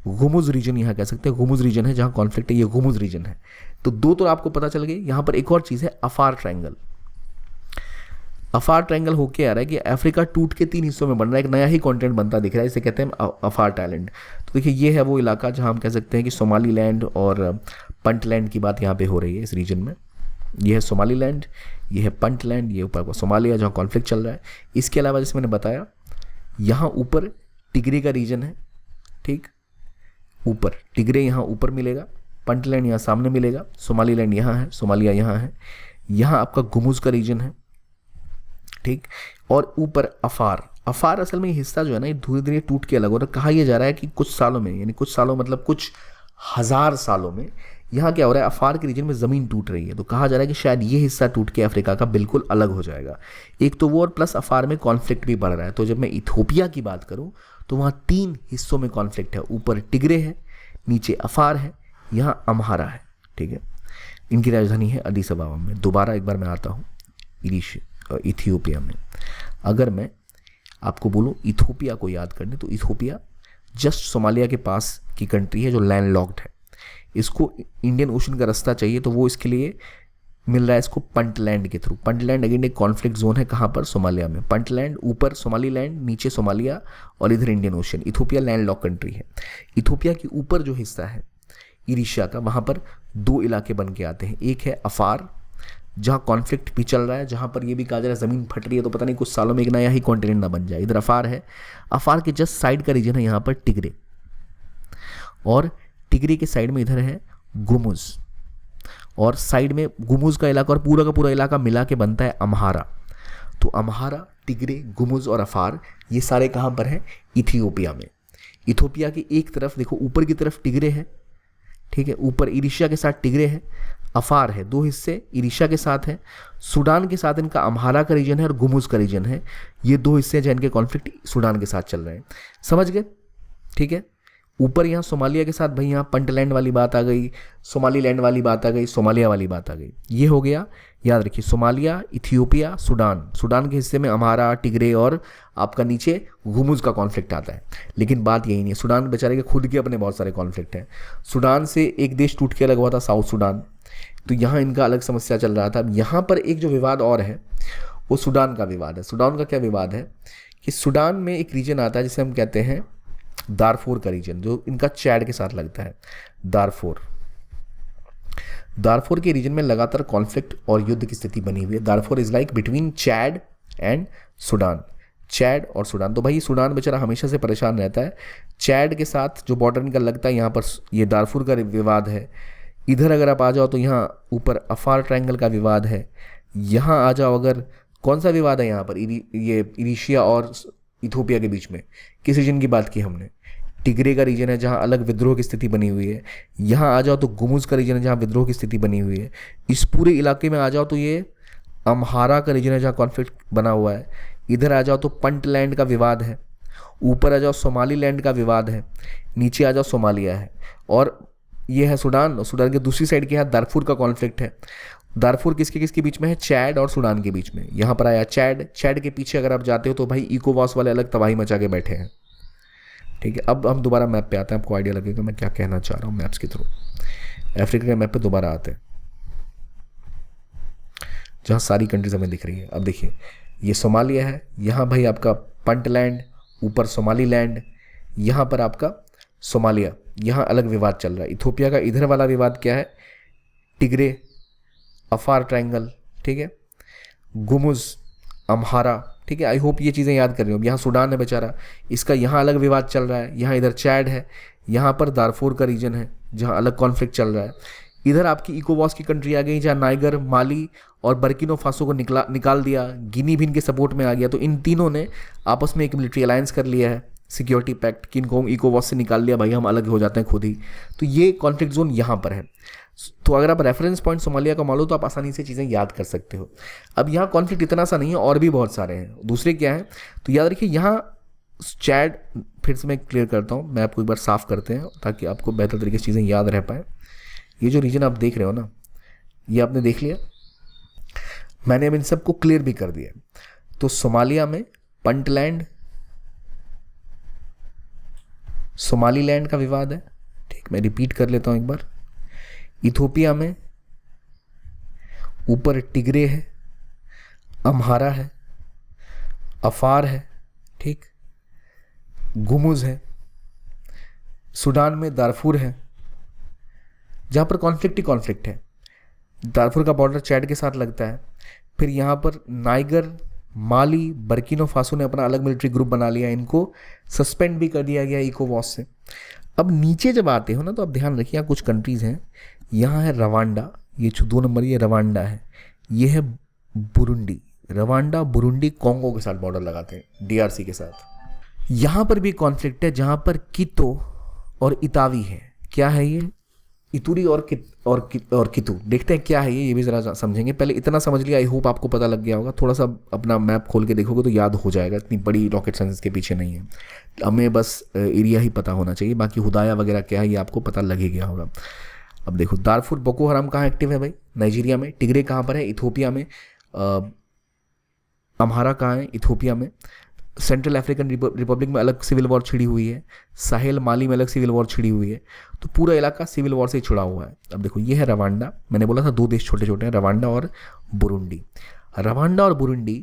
गुमुज रीजन यहाँ कह सकते हैं। गुमुज रीजन है जहाँ कॉन्फ्लिक्ट है, ये गुमुज रीजन है। तो 2 तो आपको पता चल गई। यहाँ पर एक और चीज़ है अफार ट्रायंगल। अफार ट्रायंगल होके आ रहा है कि अफ्रीका टूट के 3 हिस्सों में बन रहा है, एक नया ही कॉन्टिनेंट बनता दिख रहा है, इसे कहते हैं अफार टाइलैंड। तो देखिए ये है वो इलाका जहाँ हम कह सकते हैं कि सोमालीलैंड और पंटलैंड की बात यहाँ पे हो रही है इस रीजन में। ये है सोमालीलैंड, ये है पंटलैंड, ये ऊपर को सोमालिया जहाँ कॉन्फ्लिक्ट चल रहा है। इसके अलावा जैसे मैंने बताया यहाँ ऊपर टिग्रे का रीजन है, ठीक, ऊपर टिग्रे यहाँ ऊपर मिलेगा, पंटलैंड यहाँ सामने मिलेगा, सोमालीलैंड यहाँ है, सोमालिया यहाँ है, यहाँ आपका गुमुज का रीजन है, ठीक, और ऊपर अफार। अफार असल में हिस्सा जो है ना ये धीरे धीरे टूट के अलग हो रहा है। कहा यह जा रहा है कि कुछ सालों में, यानी कुछ सालों मतलब कुछ हज़ार सालों में यहाँ क्या हो रहा है, अफार के रीजन में ज़मीन टूट रही है। तो कहा जा रहा है कि शायद ये हिस्सा टूट के अफ्रीका का बिल्कुल अलग हो जाएगा। एक तो वो, और प्लस अफार में कॉन्फ्लिक्ट भी बढ़ रहा है। तो जब मैं इथियोपिया की बात करूँ तो वहाँ 3 हिस्सों में कॉन्फ्लिक्ट है। ऊपर टिग्रे है, नीचे अफार है, यहाँ अम्हारा है, ठीक है। इनकी राजधानी है अदीस अबाबा में। दोबारा एक बार मैं आता हूँ इथियोपिया में। अगर मैं आपको बोलूँ इथियोपिया को याद करने, तो इथियोपिया जस्ट सोमालिया के पास की कंट्री है जो लैंड लॉक्ड है। इसको इंडियन ओशन का रास्ता चाहिए, तो वो इसके लिए मिल रहा है इसको पंटलैंड के थ्रू। पंटलैंड अगेन एक कॉन्फ्लिक्ट जोन है, कहाँ पर? सोमालिया में। पंटलैंड ऊपर सोमाली लैंड, नीचे सोमालिया और इधर Indian ocean. Ethiopia land lock country है। इथियोपिया के ऊपर जो हिस्सा है इरिशा का, वहाँ पर दो इलाके बन के आते हैं। एक है अफार, जहाँ कॉन्फ्लिक्ट भी चल रहा है, जहाँ पर ये भी कहा जा रहा है ज़मीन फट रही है, तो पता नहीं कुछ सालों में एक नया ही कॉन्टिनेंट ना बन जाए। इधर अफार है। अफार के जस्ट साइड का रीजन है यहाँ पर टिग्रे, और टिग्रे के साइड में इधर है गुमुज, और साइड में गुमुज का इलाका और पूरा का पूरा इलाका मिला के बनता है अम्हारा। तो अम्हारा, टिग्रे, गुमुज और अफार, ये सारे कहाँ पर हैं? इथियोपिया में। इथियोपिया की एक तरफ देखो, ऊपर की तरफ टिग्रे है, ठीक है, ऊपर इरिशा के साथ टिग्रे है, अफार है, दो हिस्से इरिशा के साथ हैं। सूडान के साथ इनका अम्हारा का रीजन है और गुमुज का रीजन है। ये दो हिस्से हैं जिनके कॉन्फ्लिक्ट सूडान के साथ चल रहे हैं। समझ गए? ठीक है। ऊपर यहाँ सोमालिया के साथ भाई यहाँ पंटलैंड वाली बात आ गई, सोमाली लैंड वाली बात आ गई, सोमालिया वाली बात आ गई। ये हो गया, याद रखिए, सोमालिया, इथियोपिया, सूडान। सूडान के हिस्से में अम्हारा, टिग्रे और आपका नीचे गुमुज का कॉन्फ्लिक्ट आता है। लेकिन बात यही नहीं है, सूडान बेचारे के खुद के अपने बहुत सारे कॉन्फ्लिक्ट हैं। सूडान से एक देश टूट के अलग हुआ था, साउथ सूडान, तो यहाँ इनका अलग समस्या चल रहा था। अब यहाँ पर एक जो विवाद और है वो सूडान का विवाद है। सूडान का क्या विवाद है कि सूडान में एक रीजन आता है जिसे हम कहते हैं दारफोर का रीजन, जो इनका चैड के साथ लगता है। दारफोर के रीजन में लगातार कॉन्फ्लिक्ट और युद्ध की स्थिति बनी हुई है। Darfur is like between Chad and Sudan, Chad और सूडान। तो भाई सूडान बेचारा हमेशा से परेशान रहता है। चैड के साथ जो बॉर्डर इनका लगता है, यहाँ पर ये दारफोर का विवाद है। इधर अगर आप आ जाओ तो यहाँ ऊपर अफार ट्रायंगल का विवाद है। यहाँ आ जाओ, अगर कौन सा विवाद है यहाँ पर? ये इरिशिया और इथियोपिया के बीच में किस रीजन की बात की हमने? टिग्रे का रीजन है जहाँ अलग विद्रोह की स्थिति बनी हुई है। यहाँ आ जाओ तो गुमुज का रीजन है जहाँ विद्रोह की स्थिति बनी हुई है। इस पूरे इलाके में आ जाओ तो ये अम्हारा का रीजन है जहाँ कॉन्फ्लिक्ट बना हुआ है। इधर आ जाओ तो पंटलैंड का विवाद है। ऊपर आ जाओ सोमाली लैंड का विवाद है। नीचे आ जाओ सोमालिया है। और ये है सूडान। सूडान के दूसरी साइड के यहाँ दारफुर का कॉन्फ्लिक्ट है। दारफुर किसके किसके बीच में है? चैड और सूडान के बीच में। यहाँ पर आया चैड। चैड के पीछे अगर आप जाते हो तो भाई इकोवास वाले अलग तबाही मचा के बैठे हैं। ठीक है, अब हम दोबारा मैप पे आते हैं, आपको आइडिया लगेगा मैं क्या कहना चाह रहा हूँ मैप्स के थ्रू। अफ्रीका के मैप पे दोबारा आते हैं जहाँ सारी कंट्रीज हमें दिख रही है। अब देखिए, ये सोमालिया है, यहाँ भाई आपका पंटलैंड, ऊपर सोमाली लैंड, यहाँ पर आपका सोमालिया, यहाँ अलग विवाद चल रहा है। इथियोपिया का इधर वाला विवाद क्या है? टिग्रे, अफार ट्रायंगल, ठीक है, गुमुज, अम्हारा, ठीक है। आई होप ये चीज़ें याद कर रहे हो। यहाँ सूडान है बेचारा, इसका यहाँ अलग विवाद चल रहा है। यहाँ इधर चैड है, यहाँ पर दारफोर का रीजन है जहाँ अलग कॉन्फ्लिक्ट चल रहा है। इधर आपकी इकोवास की कंट्री आ गई जहाँ नाइगर, माली और बर्किनो फासो को निकाल दिया, गिनी भी इनके सपोर्ट में आ गया। तो इन तीनों ने आपस में एक मिलिट्री अलायंस कर लिया है, सिक्योरिटी पैक्ट, कि इनको इकोवास से निकाल लिया, भाई हम अलग हो जाते हैं खुद ही। तो ये कॉन्फ्लिक्ट जोन यहाँ पर है। तो अगर आप रेफरेंस पॉइंट सोमालिया का मान लो तो आप आसानी से चीज़ें याद कर सकते हो। अब यहाँ कॉन्फ्लिक्ट इतना सा नहीं है, और भी बहुत सारे हैं। दूसरे क्या है तो याद रखिए, यहाँ चैड, फिर से मैं क्लियर करता हूँ, मैं आपको एक बार साफ करते हैं ताकि आपको बेहतर तरीके से चीज़ें याद रह पाए। ये जो रीजन आप देख रहे हो ना, ये आपने देख लिया, मैंने अब इन सबको क्लियर भी कर दिया। तो सोमालिया में पंटलैंड, सोमाली लैंड का विवाद है, ठीक, मैं रिपीट कर लेता हूँ एक बार। इथियोपिया में ऊपर टिग्रे है, अम्हारा है, अफार है, ठीक, गुमुज है। सूडान में दारफुर है जहाँ पर कॉन्फ्लिक्ट ही कॉन्फ्लिक्ट है। दारफुर का बॉर्डर चैड के साथ लगता है। फिर यहाँ पर नाइगर, माली, बर्किनो फासो ने अपना अलग मिलिट्री ग्रुप बना लिया, इनको सस्पेंड भी कर दिया गया इकोवास से। अब नीचे जब आते हो ना तो अब ध्यान रखिए, यहाँ कुछ कंट्रीज़ हैं। यहाँ है रवांडा, ये 2 नंबर ये रवांडा है। ये है बुरुंडी। रवांडा, बुरुंडी कॉन्गो के साथ बॉर्डर लगाते हैं, डीआरसी के साथ। यहाँ पर भी कॉन्फ्लिक्ट है जहाँ पर कितो और इतावी है। क्या है ये? इतुरी और कितु। देखते हैं क्या है ये भी ज़रा समझेंगे। पहले इतना समझ लिया, आई होप आपको पता लग गया होगा। थोड़ा सा अपना मैप खोल के देखोगे तो याद हो जाएगा, इतनी बड़ी रॉकेट साइंस के पीछे नहीं है। हमें बस एरिया ही पता होना चाहिए, बाकी हुदाया वगैरह क्या है ये आपको पता लग ही गया होगा। अब देखो दारफुर बोको हराम कहाँ एक्टिव है भाई, नाइजीरिया में। टिग्रे कहाँ पर है, इथोपिया में। अम्हारा कहाँ है, इथोपिया में। सेंट्रल अफ्रीकन रिपब्लिक में अलग सिविल वॉर छिड़ी हुई है। साहेल माली में अलग सिविल वॉर छिड़ी हुई है। तो पूरा इलाका सिविल वॉर से छुड़ा हुआ है। अब देखो ये है रवांडा, मैंने बोला था दो देश छोटे छोटे हैं, रवांडा और बुरुंडी। रवांडा और बुरुंडी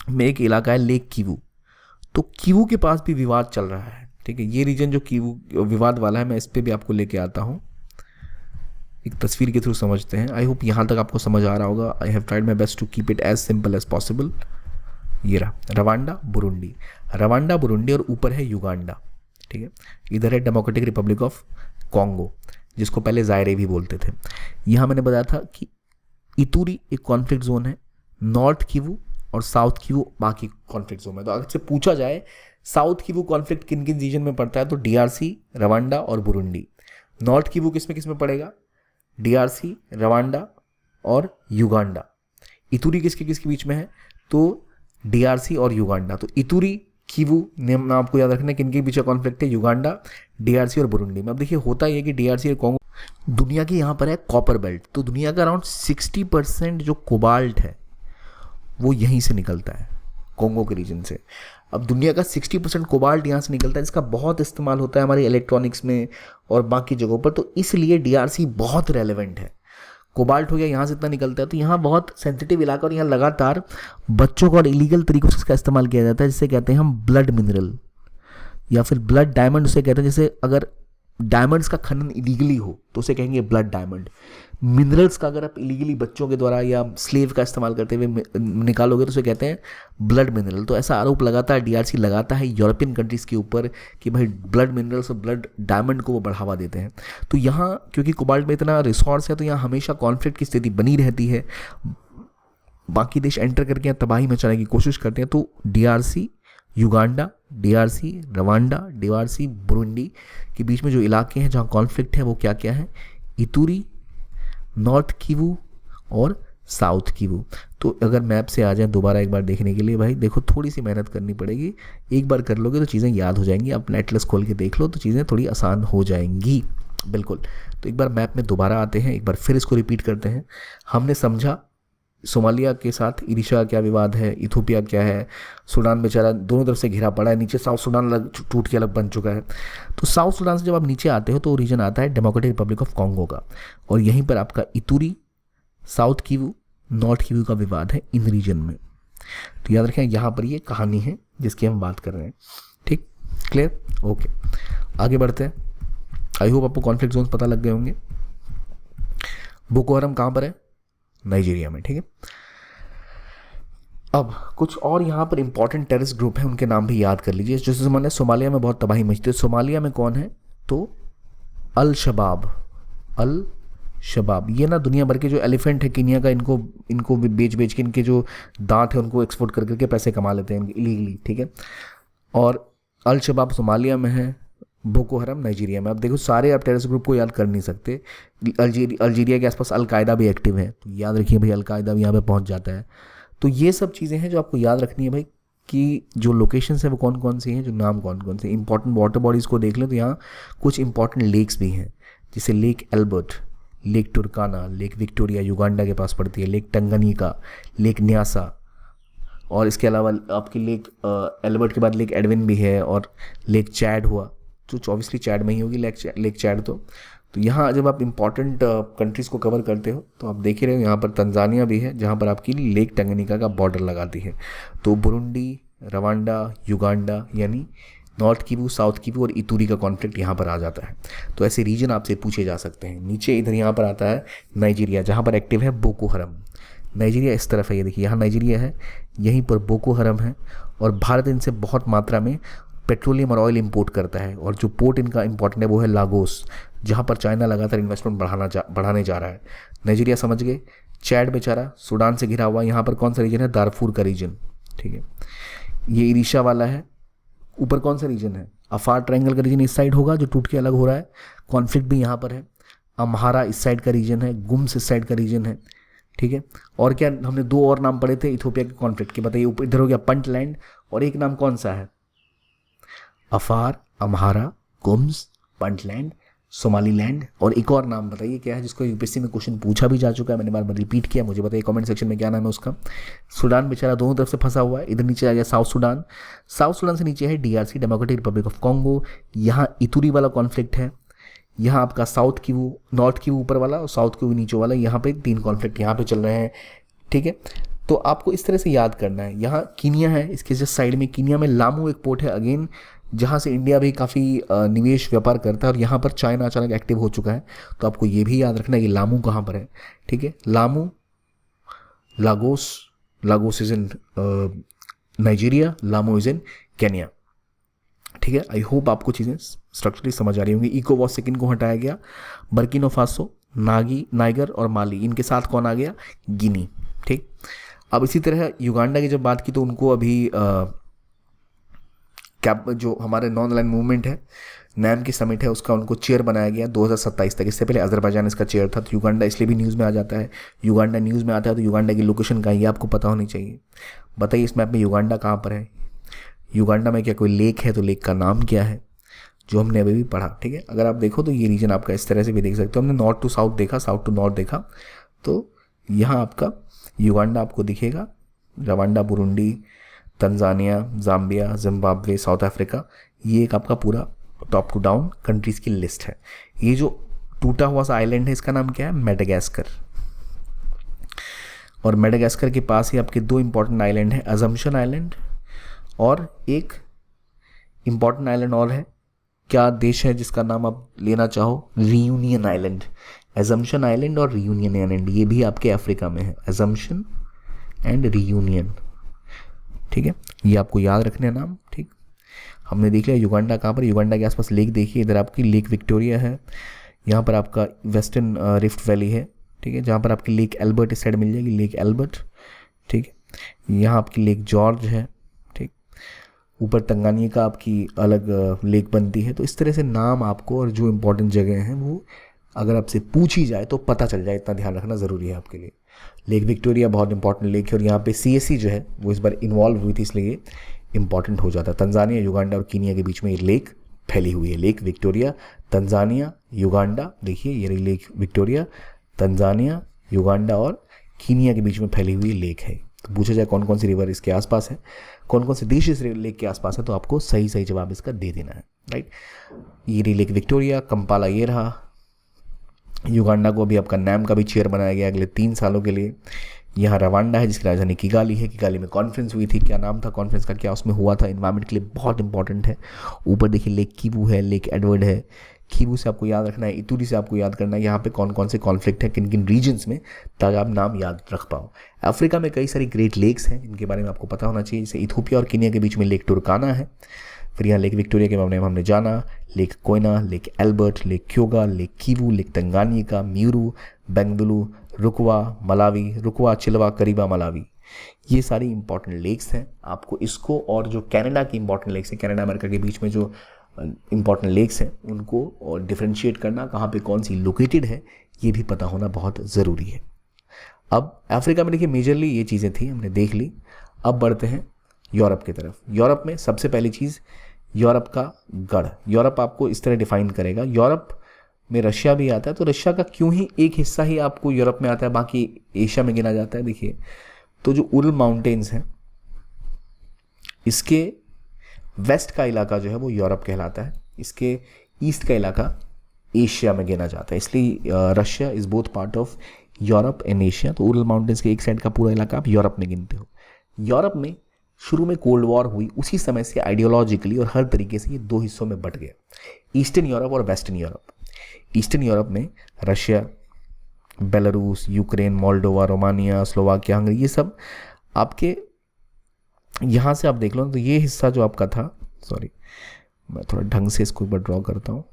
में एक इलाका है लेक किवू। तो किवू के पास भी विवाद चल रहा है, ठीक है। ये रीजन जो किवू विवाद वाला है, मैं इस पर भी आपको लेके आता हूँ, एक तस्वीर के थ्रू समझते हैं। आई होप यहाँ तक आपको समझ आ रहा होगा। I have tried my best to keep it as simple as possible. ये रहा रवांडा बुरुंडी, रवांडा बुरुंडी और ऊपर है युगांडा, ठीक है। इधर है डेमोक्रेटिक रिपब्लिक ऑफ कॉन्गो, जिसको पहले जायरे भी बोलते थे। यहाँ मैंने बताया था कि इतूरी एक कॉन्फ्लिक्ट जोन है, नॉर्थ किवू और साउथ किवू बाकी कॉन्फ्लिक्ट जोन है। तो अगर से पूछा जाए साउथ किवू कॉन्फ्लिक्ट किन किन रीजन में पड़ता है, तो डीआरसी, रवांडा और बुरुंडी। नॉर्थ किवू किस में पड़ेगा, डीआरसी, रवांडा और युगांडा। इतूरी किसके बीच में है, तो डीआरसी और युगांडा। तो इतूरी किवू नेम आपको याद रखना है, किनके बीच कॉन्फ्लिक्ट है, युगांडा, डीआरसी और बुरुंडी में। अब देखिए होता ये कि डीआरसी और कॉन्गो दुनिया की यहाँ पर है कॉपर बेल्ट। तो दुनिया का अराउंड 60% जो कोबाल्ट है वो यहीं से निकलता है, कॉन्गो के रीजन से। अब दुनिया का 60% कोबाल्ट यहाँ से निकलता है, जिसका बहुत इस्तेमाल होता है हमारे इलेक्ट्रॉनिक्स में और बाकी जगहों पर। तो इसलिए डीआरसी बहुत रेलेवेंट है। कोबाल्ट हो गया, यहाँ से इतना निकलता है, तो यहाँ बहुत सेंसिटिव इलाका और यहाँ लगातार बच्चों को और इलीगल तरीकों से इसका इस्तेमाल किया जाता है, जिसे कहते हैं हम ब्लड मिनरल या फिर ब्लड डायमंड उसे कहते हैं। जैसे अगर डायमंड्स का खनन इलीगली हो तो उसे कहेंगे ब्लड डायमंड। मिनरल्स का अगर आप इलीगली बच्चों के द्वारा या स्लेव का इस्तेमाल करते हुए निकालोगे तो उसे कहते हैं ब्लड मिनरल। तो ऐसा आरोप लगाता है डीआरसी लगाता है यूरोपियन कंट्रीज़ के ऊपर कि भाई ब्लड मिनरल्स और ब्लड डायमंड को वो बढ़ावा देते हैं। तो यहाँ क्योंकि कोबाल्ट में इतना रिसोर्स है तो यहाँ हमेशा कॉन्फ्लिक्ट की स्थिति बनी रहती है। बाकी देश एंटर करके यहाँ तबाही मचाने की कोशिश करते हैं। तो DRC, Uganda, DRC, Rwanda, DRC, Burundi के बीच में जो इलाके हैं जहाँ कॉन्फ्लिक्ट है वो क्या क्या है, इतूरी, नॉर्थ किवू और साउथ किवू। तो अगर मैप से आ जाए दोबारा एक बार देखने के लिए, भाई देखो थोड़ी सी मेहनत करनी पड़ेगी, एक बार कर लोगे तो चीज़ें याद हो जाएंगी। आप नेटलेस खोल के देख लो तो चीज़ें थोड़ी आसान हो जाएंगी, बिल्कुल। तो एक बार मैप में दोबारा आते हैं, एक बार फिर इसको रिपीट करते हैं। हमने समझा सोमालिया के साथ इरिशा क्या विवाद है, इथोपिया क्या है, सूडान बेचारा दोनों तरफ से घिरा पड़ा है, नीचे साउथ सूडान अलग टूट के अलग बन चुका है। तो साउथ सूडान से जब आप नीचे आते हो तो रीजन आता है डेमोक्रेटिक रिपब्लिक ऑफ कॉन्गो का, और यहीं पर आपका इतूरी, साउथ किवू, नॉर्थ किवू का विवाद है इन रीजन में। तो याद रखें यहाँ पर ये कहानी है जिसकी हम बात कर रहे हैं, ठीक, क्लियर, ओके। आगे बढ़ते हैं। आई होप आपको कॉन्फ्लिक्ट जोन पता लग गए होंगे। बोको हराम कहाँ पर है, नाइजीरिया में, ठीक है। अब कुछ और यहाँ पर इंपॉर्टेंट टेररिस्ट ग्रुप हैं, उनके नाम भी याद कर लीजिए। जैसे ज़माने सोमालिया में बहुत तबाही मचती है। सोमालिया में कौन है, तो अल शबाब। अल शबाब ये ना दुनिया भर के जो एलिफेंट है कीनिया का, इनको बेच के इनके जो दांत है उनको एक्सपोर्ट कर करके पैसे कमा लेते हैं इलीगली, ठीक है। और अल शबाब सोमालिया में है, बोको हराम नाइजीरिया में। अब देखो सारे आप टेररिस्ट ग्रुप को याद कर नहीं सकते। अल्जीरिया के आसपास अलकायदा भी एक्टिव है, तो याद रखिए भाई अलकायदा भी यहाँ पे पहुँच जाता है। तो ये सब चीज़ें हैं जो आपको याद रखनी है भाई, कि जो लोकेशंस है वो कौन कौन सी हैं, जो नाम कौन कौन से। इंपॉर्टेंट वाटर बॉडीज़ को देख लें तो यहाँ कुछ इंपॉर्टेंट लेक्स भी हैं, जैसे lake Albert, lake Turkana, lake Victoria Uganda के पास पड़ती है, लेक टंगनीका, लेक न्यासा, और इसके अलावा आपकी लेक एल्बर्ट के बाद लेक एडविन भी है, और लेक चैड हुआ जो ऑब्वियसली चैड में ही होगी लेक चैड। तो यहाँ जब आप इंपॉर्टेंट कंट्रीज़ को कवर करते हो तो आप देख ही रहे हो यहाँ पर तंजानिया भी है जहाँ पर आपकी लेक टंगनीका का बॉर्डर लगाती है। तो बुरुंडी, रवांडा, युगांडा यानी नॉर्थ किवू, साउथ किवू और इतूरी का कॉन्फ्लिक्ट यहाँ पर आ जाता है। तो ऐसे रीजन आपसे पूछे जा सकते हैं। नीचे इधर यहाँ पर आता है नाइजीरिया, जहाँ पर एक्टिव है बोको हराम। नाइजीरिया इस तरफ है, ये देखिए यहाँ नाइजीरिया है, यहीं पर बोको हराम है, और भारत इनसे बहुत मात्रा में पेट्रोलियम और ऑयल इंपोर्ट करता है। और जो पोर्ट इनका इंपॉर्टेंट है वो है लागोस, जहाँ पर चाइना लगातार इन्वेस्टमेंट बढ़ाने जा रहा है। नाइजीरिया समझ गए। चैड बेचारा सूडान से घिरा हुआ, यहाँ पर कौन सा रीजन है, दारफूर का रीजन, ठीक है। ये इरिशा वाला है। ऊपर कौन सा रीजन है, अफार ट्रायंगल का रीजन इस साइड होगा जो टूट के अलग हो रहा है, कॉन्फ्लिक्ट भी यहाँ पर है। अम्हारा इस साइड का रीजन है, गुम्स इस साइड का रीजन है, ठीक है। और क्या हमने दो और नाम पढ़े थे इथोपिया के कॉन्फ्लिक्ट के, बताइए। ऊपर इधर हो गया पंटलैंड, और एक नाम कौन सा है, अफार, अम्हारा, गुम्स, पंटलैंड, सोमालीलैंड। और एक और नाम बताइए क्या है जिसको यूपीएससी में क्वेश्चन पूछा भी जा चुका है, मैंने बार बार रिपीट किया, मुझे बताइए कमेंट सेक्शन में क्या नाम है उसका। सूडान बेचारा दोनों तरफ से फंसा हुआ है। इधर नीचे आ गया साउथ सूडान, साउथ सूडान से नीचे है DRC, democratic Republic of Congo. यहाँ इतूरी वाला कॉन्फ्लिक्ट है, यहाँ आपका साउथ किवू, नॉर्थ किवू ऊपर वाला और साउथ किवू नीचे वाला, यहाँ पे 3 कॉन्फ्लिक्ट यहाँ पे चल रहे हैं, ठीक है। तो आपको इस तरह से याद करना है। यहाँ कीनिया है, इसके जस्ट साइड में कीनिया में लामू एक पोर्ट है अगेन, जहाँ से इंडिया भी काफ़ी निवेश व्यापार करता है, और यहाँ पर चाइना अचानक एक्टिव हो चुका है। तो आपको ये भी याद रखना है कि लामू कहाँ पर है, ठीक है। Lamu, Lagos, Lagos is in Nigeria, Lamu is in Kenya, ठीक है। आई होप आपको चीज़ें स्ट्रक्चरली समझ आ रही होंगी। इकोवॉस से किन को हटाया गया, बर्किनो फासो, नाइगर और माली, इनके साथ कौन आ गया, गिनी, ठीक। अब इसी तरह युगांडा की जब बात की तो उनको अभी जो हमारे नॉन अलाइन मूवमेंट है, नैम की समिट है, उसका उनको चेयर बनाया गया 2027 तक। इससे पहले अजरबैजान इसका चेयर था। तो युगांडा इसलिए भी न्यूज़ में आ जाता है, युगांडा न्यूज़ में आता है तो युगांडा की लोकेशन कहाँ है ये आपको पता होनी चाहिए। बताइए इस मैप में युगांडा कहाँ पर है, युगांडा में क्या कोई लेक है, तो लेक का नाम क्या है, जो हमने अभी भी पढ़ा, ठीक है। अगर आप देखो तो ये रीजन आपका इस तरह से भी देख सकते हो, हमने नॉर्थ टू साउथ देखा, साउथ टू नॉर्थ देखा, तो यहाँ आपका युगांडा आपको दिखेगा, Rwanda, Burundi, Tanzania, Zambia, Zimbabwe, south Africa, ये एक आपका पूरा टॉप टू डाउन कंट्रीज़ की लिस्ट है। ये जो टूटा हुआ सा आइलैंड है इसका नाम क्या है, मेडागास्कर। और मेडागास्कर के पास ही आपके 2 इंपॉर्टेंट आइलैंड है, अजम्पशन आइलैंड और एक इंपॉर्टेंट आइलैंड और है, क्या देश है जिसका नाम आप लेना चाहो, रियूनियन आइलैंड। अजम्पशन आइलैंड और रियूनियन आइलैंड ये भी आपके अफ्रीका में है, अजम्पशन एंड रियूनियन, ठीक है। ये आपको याद रखने नाम, ठीक। हमने देख लिया युगांडा कहाँ पर, युगांडा के आसपास लेक देखिए, इधर आपकी लेक विक्टोरिया है, यहाँ पर आपका वेस्टर्न रिफ्ट वैली है, ठीक है, जहाँ पर आपकी लेक एल्बर्ट इस साइड मिल जाएगी, लेक एल्बर्ट, ठीक है। यहाँ आपकी लेक जॉर्ज है, ठीक। ऊपर तंगानिया का आपकी अलग लेक बनती है। तो इस तरह से नाम आपको और जो इम्पोर्टेंट जगह हैं वो अगर आपसे पूछी जाए तो पता चल जाए, इतना ध्यान रखना ज़रूरी है आपके लिए। लेक विक्टोरिया बहुत इंपॉर्टेंट लेक है और यहाँ पे CSE जो है वो इस बार इन्वॉल्व हुई थी, इसलिए इंपॉर्टेंट हो जाता है। तंजानिया, युगांडा और कीनिया के बीच में ये लेक फैली हुई है, लेक विक्टोरिया, तंजानिया, युगांडा, देखिए ये रही लेक विक्टोरिया, तंजानिया, युगांडा और कीनिया के बीच में फैली हुई लेक है। तो पूछा जाए कौन कौन सी रिवर इसके आसपास है, कौन कौन से देश इस लेक के आसपास है, तो आपको सही सही जवाब इसका दे देना है, राइट। ये रही लेक विक्टोरिया, कंपाला ये रहा। युगांडा को अभी आपका नैम का भी चेयर बनाया गया अगले 3 सालों के लिए। यहाँ रवांडा है जिसकी राजधानी किगाली है, किगाली में कॉन्फ्रेंस हुई थी, क्या नाम था कॉन्फ्रेंस का, क्या उसमें हुआ था, इन्वायरमेंट के लिए बहुत इंपॉर्टेंट है। ऊपर देखिए लेक कीबू है, लेक एडवर्ड है, कीबू से आपको याद रखना है, इतूरी से आपको याद करना है यहाँ पे कौन कौन से कॉन्फ्लिक्ट है किन किन रीजन्स में, ताकि आप नाम याद रख पाओ। अफ्रीका में कई सारी ग्रेट लेक्स हैं जिनके बारे में आपको पता होना चाहिए, जैसे इथोपिया और कीनिया के बीच में लेक टुरकाना है। फिर यहाँ लेक विक्टोरिया के बारे में हमने जाना, lake Koyna, lake Albert, lake Kyoga, lake Kivu, lake Tanganyika, Mweru, Bangweulu, Rukwa, Malawi, रुकवा, चिलवा, करीबा, मलावी, ये सारी इंपॉर्टेंट लेक्स हैं। आपको इसको और जो कनाडा की इंपॉर्टेंट लेक्स हैं, कनाडा अमेरिका के बीच में जो इंपॉर्टेंट लेक्स हैं उनको और डिफ्रेंशिएट करना, कहाँ पे कौन सी लोकेटेड है, ये भी पता होना बहुत ज़रूरी है। अब अफ्रीका में देखिए मेजरली ये चीज़ें थी, हमने देख ली। अब बढ़ते हैं यूरोप की तरफ। यूरोप में सबसे पहली चीज़ यूरोप का गढ़। यूरोप आपको इस तरह डिफाइन करेगा, यूरोप में रशिया भी आता है, तो रशिया का क्यों ही एक हिस्सा ही आपको यूरोप में आता है, बाकी एशिया में गिना जाता है। देखिए तो जो उरल माउंटेन्स हैं इसके वेस्ट का इलाका जो है वो यूरोप कहलाता है, इसके ईस्ट का इलाका एशिया में गिना जाता है, इसलिए Russia is both part of Europe and Asia. तो उरल माउंटेन्स के एक साइड का पूरा इलाका आप यूरोप में गिनते हो। यूरोप में शुरू में कोल्ड वॉर हुई, उसी समय से आइडियोलॉजिकली और हर तरीके से ये 2 हिस्सों में बट गया, ईस्टर्न यूरोप और वेस्टर्न यूरोप। ईस्टर्न यूरोप में Russia, Belarus, Ukraine, Moldova, Romania, Slovakia, Hungary, ये सब आपके यहाँ से आप देख लो। तो ये हिस्सा जो आपका था, सॉरी मैं थोड़ा ढंग से इसको एक बार ड्रॉ करता हूँ,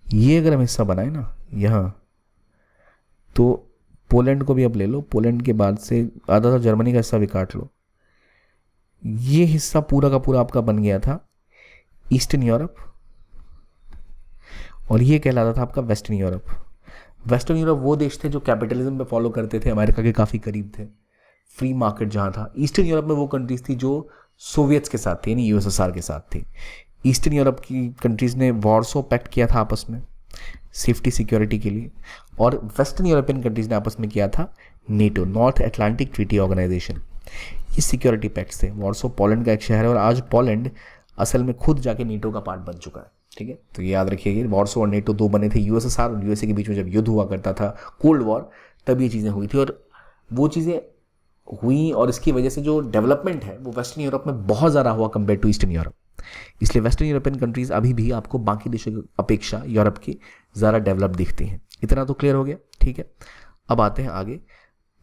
ये अगर हम हिस्सा बनाए ना यहाँ, तो पोलैंड को भी आप ले लो, पोलैंड के बाद से आधा सा जर्मनी का हिस्सा भी काट लो, ये हिस्सा पूरा का पूरा आपका बन गया था ईस्टर्न यूरोप, और ये कहलाता था आपका वेस्टर्न यूरोप। वेस्टर्न यूरोप वो देश थे जो कैपिटलिज्म पे फॉलो करते थे, अमेरिका के काफ़ी करीब थे, फ्री मार्केट जहाँ था। ईस्टर्न यूरोप में वो कंट्रीज थी जो सोवियट्स के साथ थी, यानी USSR के साथ थी। ईस्टर्न यूरोप की कंट्रीज़ ने वॉर्सो पैक्ट किया था आपस में सेफ्टी सिक्योरिटी के लिए, और वेस्टर्न यूरोपियन कंट्रीज़ ने आपस में किया था NATO, North Atlantic Treaty Organization. ये सिक्योरिटी पैक्ट्स थे। वॉर्सो पोलैंड का एक शहर है और आज पोलैंड असल में खुद जाके नेटो का पार्ट बन चुका है। ठीक है, तो ये याद रखिएगा, वॉर्सो और नेटो दो बने थे। यूएसएसआर और यूएसए के बीच में जब युद्ध हुआ करता था, कोल्ड वॉर, तब ये चीज़ें हुई थी, और वो चीज़ें हुई और इसकी वजह से जो डेवलपमेंट है वो वेस्टर्न यूरोप में बहुत ज़्यादा हुआ कंपेयर टू ईस्टर्न यूरोप। इसलिए वेस्टर्न यूरोपियन कंट्रीज़ अभी भी आपको बाकी देशों की अपेक्षा यूरोप की ज़्यादा डेवलप दिखती हैं। इतना तो क्लियर हो गया। ठीक है, अब आते हैं आगे।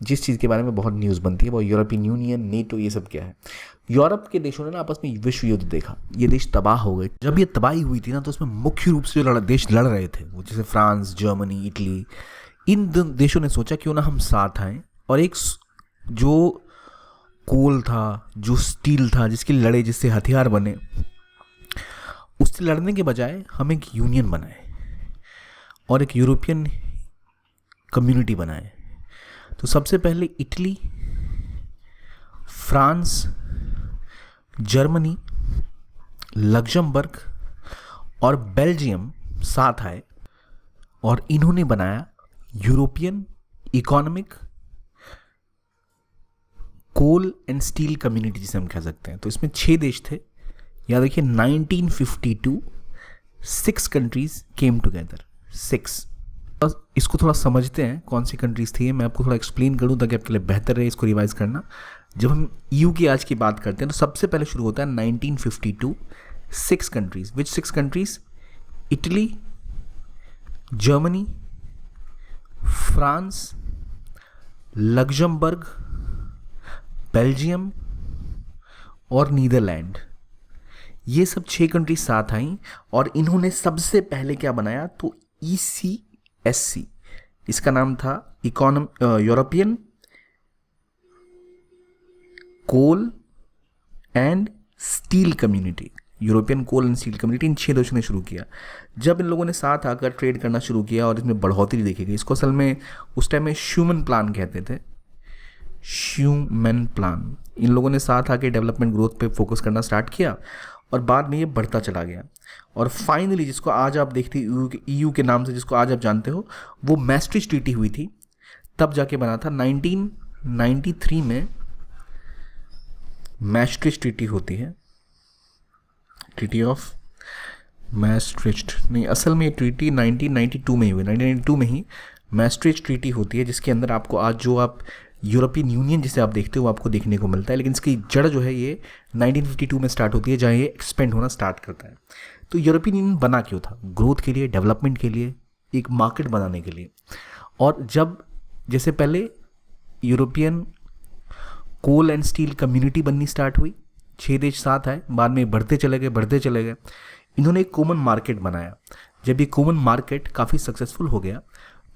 जिस चीज़ के बारे में बहुत न्यूज़ बनती है वो यूरोपियन यूनियन, नेटो, ये सब क्या है। यूरोप के देशों ने ना आपस में विश्व युद्ध देखा, ये देश तबाह हो गए। जब ये तबाही हुई थी ना, तो उसमें मुख्य रूप से जो देश लड़ रहे थे वो जैसे फ्रांस, जर्मनी, इटली, इन देशों ने सोचा क्यों ना हम साथ आएँ और एक जो कोल था, जो स्टील था, जिसके लड़े, जिससे हथियार बने, उससे लड़ने के बजाय हम एक यूनियन बनाए और एक यूरोपियन कम्युनिटी बनाए। तो सबसे पहले इटली, फ्रांस, जर्मनी, लग्जमबर्ग और बेल्जियम साथ आए और इन्होंने बनाया European economic coal and steel community, जिसे हम कह सकते हैं। तो इसमें 6 देश थे, याद रखिए। 1952 6 कंट्रीज केम टुगेदर, 6। इसको थोड़ा समझते हैं कौन सी कंट्रीज थी, मैं आपको थोड़ा एक्सप्लेन करूं ताकि आपके लिए बेहतर रहे इसको रिवाइज करना। जब हम ईयू की आज की बात करते हैं तो सबसे पहले शुरू होता है 1952, 6 कंट्रीज। विच 6 countries? Italy, Germany, France, Luxembourg, Belgium और नीदरलैंड। ये सब 6 कंट्रीज साथ आई और इन्होंने सबसे पहले क्या बनाया, तो ECSC, इसका नाम था European coal and steel community. European coal and steel community इन 6 देशों ने शुरू किया। जब इन लोगों ने साथ आकर ट्रेड करना शुरू किया और इसमें बढ़ोतरी देखी गई, इसको असल में उस टाइम में श्यूमन प्लान कहते थे, श्यूमन प्लान। इन लोगों ने साथ आके डेवलपमेंट ग्रोथ पे फोकस करना स्टार्ट किया और बाद में ये बढ़ता चला गया। और फाइनली जिसको आज आप देखते ईयू के नाम से, जिसको आज आप जानते हो, वो मैस्ट्रिच ट्रीटी हुई थी, तब जाके बना था। 1993 में मैस्ट्रिच ट्रीटी होती है, ट्रीटी ऑफ मैस्ट्रिच। नहीं, असल में ये ट्रीटी 1992 में ही हुई। 1992 में ही मैस्ट्रिच ट्रीटी होती है, जिसके अंदर आपको आज जो आप यूरोपियन यूनियन जिसे आप देखते हो वो आपको देखने को मिलता है, लेकिन इसकी जड़ जो है ये 1952 में स्टार्ट होती है, जहाँ ये एक्सपेंड होना स्टार्ट करता है। तो यूरोपियन यूनियन बना क्यों था? ग्रोथ के लिए, डेवलपमेंट के लिए, एक मार्केट बनाने के लिए। और जब जैसे पहले European coal and steel community बननी स्टार्ट हुई, 6 देश साथ आए, बाद में बढ़ते चले गए। इन्होंने एक कॉमन मार्केट बनाया। जब ये कॉमन मार्केट काफ़ी सक्सेसफुल हो गया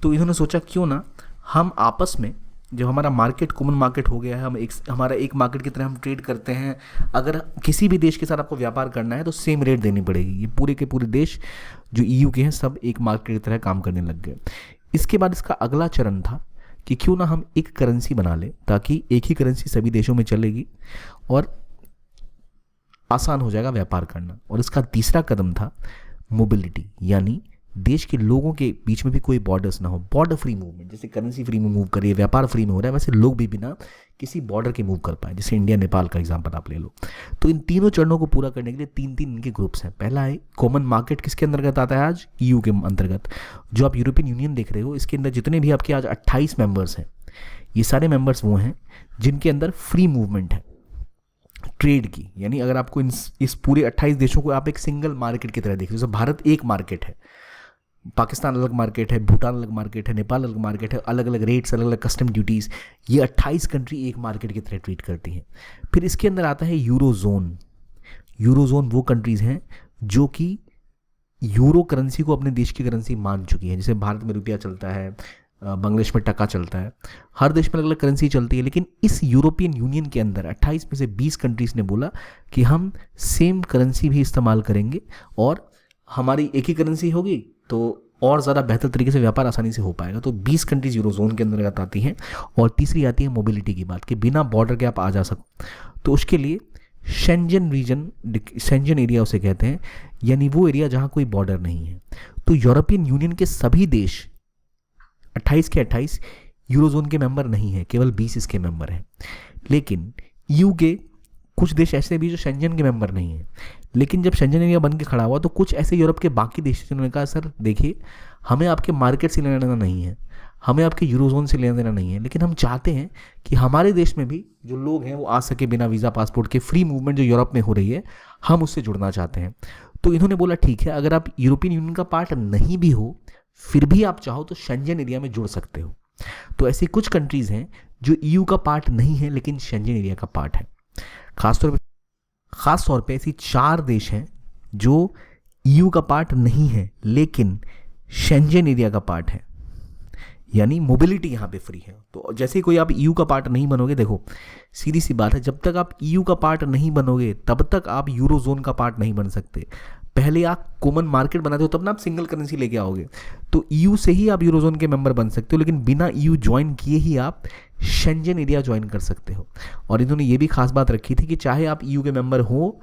तो इन्होंने सोचा क्यों ना हम आपस में, जब हमारा मार्केट कॉमन मार्केट हो गया है, हमारा एक मार्केट की तरह हम ट्रेड करते हैं, अगर किसी भी देश के साथ आपको व्यापार करना है तो सेम रेट देनी पड़ेगी। ये पूरे के पूरे देश जो ईयू के हैं सब एक मार्केट की तरह काम करने लग गए। इसके बाद इसका अगला चरण था कि क्यों ना हम एक करेंसी बना लें, ताकि एक ही करेंसी सभी देशों में चलेगी और आसान हो जाएगा व्यापार करना। और इसका तीसरा कदम था मोबिलिटी, यानी देश के लोगों के बीच में भी कोई बॉर्डर्स ना हो, बॉर्डर फ्री मूवमेंट। जैसे करेंसी फ्री में मूव करिए, व्यापार फ्री में हो रहा है, वैसे लोग भी बिना किसी बॉर्डर के मूव कर पाए। जैसे इंडिया नेपाल का एग्जांपल आप ले लो। तो इन तीनों चरणों को पूरा करने के लिए 3 इनके ग्रुप्स हैं। पहला है कॉमन मार्केट, किसके अंतर्गत आता है आज? ईयू के अंतर्गत। जो आप यूरोपियन यूनियन देख रहे हो, इसके अंदर जितने भी आपके आज 28 मेंबर्स हैं, ये सारे मेंबर्स वो हैं जिनके अंदर फ्री मूवमेंट है ट्रेड की। यानी अगर आपको इस पूरे 28 देशों को आप एक सिंगल मार्केट की तरह देखते हो, जैसे भारत एक मार्केट है, पाकिस्तान अलग मार्केट है, भूटान अलग मार्केट है, नेपाल अलग मार्केट है, अलग अलग रेट्स, अलग अलग कस्टम ड्यूटीज़, ये 28 कंट्री एक मार्केट की तरह ट्रीट करती हैं। फिर इसके अंदर आता है यूरोजोन। यूरोजोन वो कंट्रीज़ हैं जो कि यूरो करेंसी को अपने देश की करेंसी मान चुकी हैं। जैसे भारत में रुपया चलता है, बांग्लादेश में टका चलता है, हर देश में अलग अलग करेंसी चलती है। लेकिन इस यूरोपियन यूनियन के अंदर 28 में से 20 कंट्रीज़ ने बोला कि हम सेम करेंसी भी इस्तेमाल करेंगे और हमारी एक ही करेंसी होगी तो और ज़्यादा बेहतर तरीके से व्यापार आसानी से हो पाएगा। तो 20 कंट्रीज़ यूरोजोन के अंदर आती हैं। और तीसरी आती है मोबिलिटी की बात, कि बिना बॉर्डर के आप आ जा सको। तो उसके लिए शेंजन रीजन, शेंजन एरिया उसे कहते हैं, यानी वो एरिया जहाँ कोई बॉर्डर नहीं है। तो यूरोपियन यूनियन के सभी देश 28 के 28 यूरोजोन के मेंबर नहीं है, केवल 20 इसके मेंबर हैं। लेकिन ईयू के कुछ देश ऐसे भी जो शेंजन के मेंबर नहीं है। लेकिन जब शेंजन एरिया बन के खड़ा हुआ तो कुछ ऐसे यूरोप के बाकी देश जिन्होंने कहा सर देखिए हमें आपके मार्केट से लेना देना नहीं है, हमें आपके यूरोजोन से लेना देना नहीं है, लेकिन हम चाहते हैं कि हमारे देश में भी जो लोग हैं वो आ सके बिना वीज़ा पासपोर्ट के। फ्री मूवमेंट जो यूरोप में हो रही है हम उससे जुड़ना चाहते हैं। तो इन्होंने बोला ठीक है, अगर आप यूरोपियन यूनियन का पार्ट नहीं भी हो फिर भी आप चाहो तो शेंजन एरिया में जुड़ सकते हो। तो ऐसी कुछ कंट्रीज़ हैं जो ईयू का पार्ट नहीं है लेकिन शेंजन एरिया का पार्ट है। खास तौर पे ऐसी 4 देश हैं जो ईयू का पार्ट नहीं है लेकिन शेंजन एरिया का पार्ट है, यानी मोबिलिटी यहाँ पे फ्री है। तो जैसे ही कोई आप ईयू का पार्ट नहीं बनोगे, देखो सीधी सी बात है, जब तक आप ईयू का पार्ट नहीं बनोगे तब तक आप यूरोजोन का पार्ट नहीं बन सकते। पहले आप कॉमन मार्केट बनाते हो तब ना आप सिंगल करेंसी लेके आओगे। तो ईयू से ही आप यूरोजोन के मेंबर बन सकते हो, लेकिन बिना ईयू ज्वाइन किए ही आप शेंजन एरिया ज्वाइन कर सकते हो। और इन्होंने ये भी खास बात रखी थी कि चाहे आप ईयू के मेंबर हो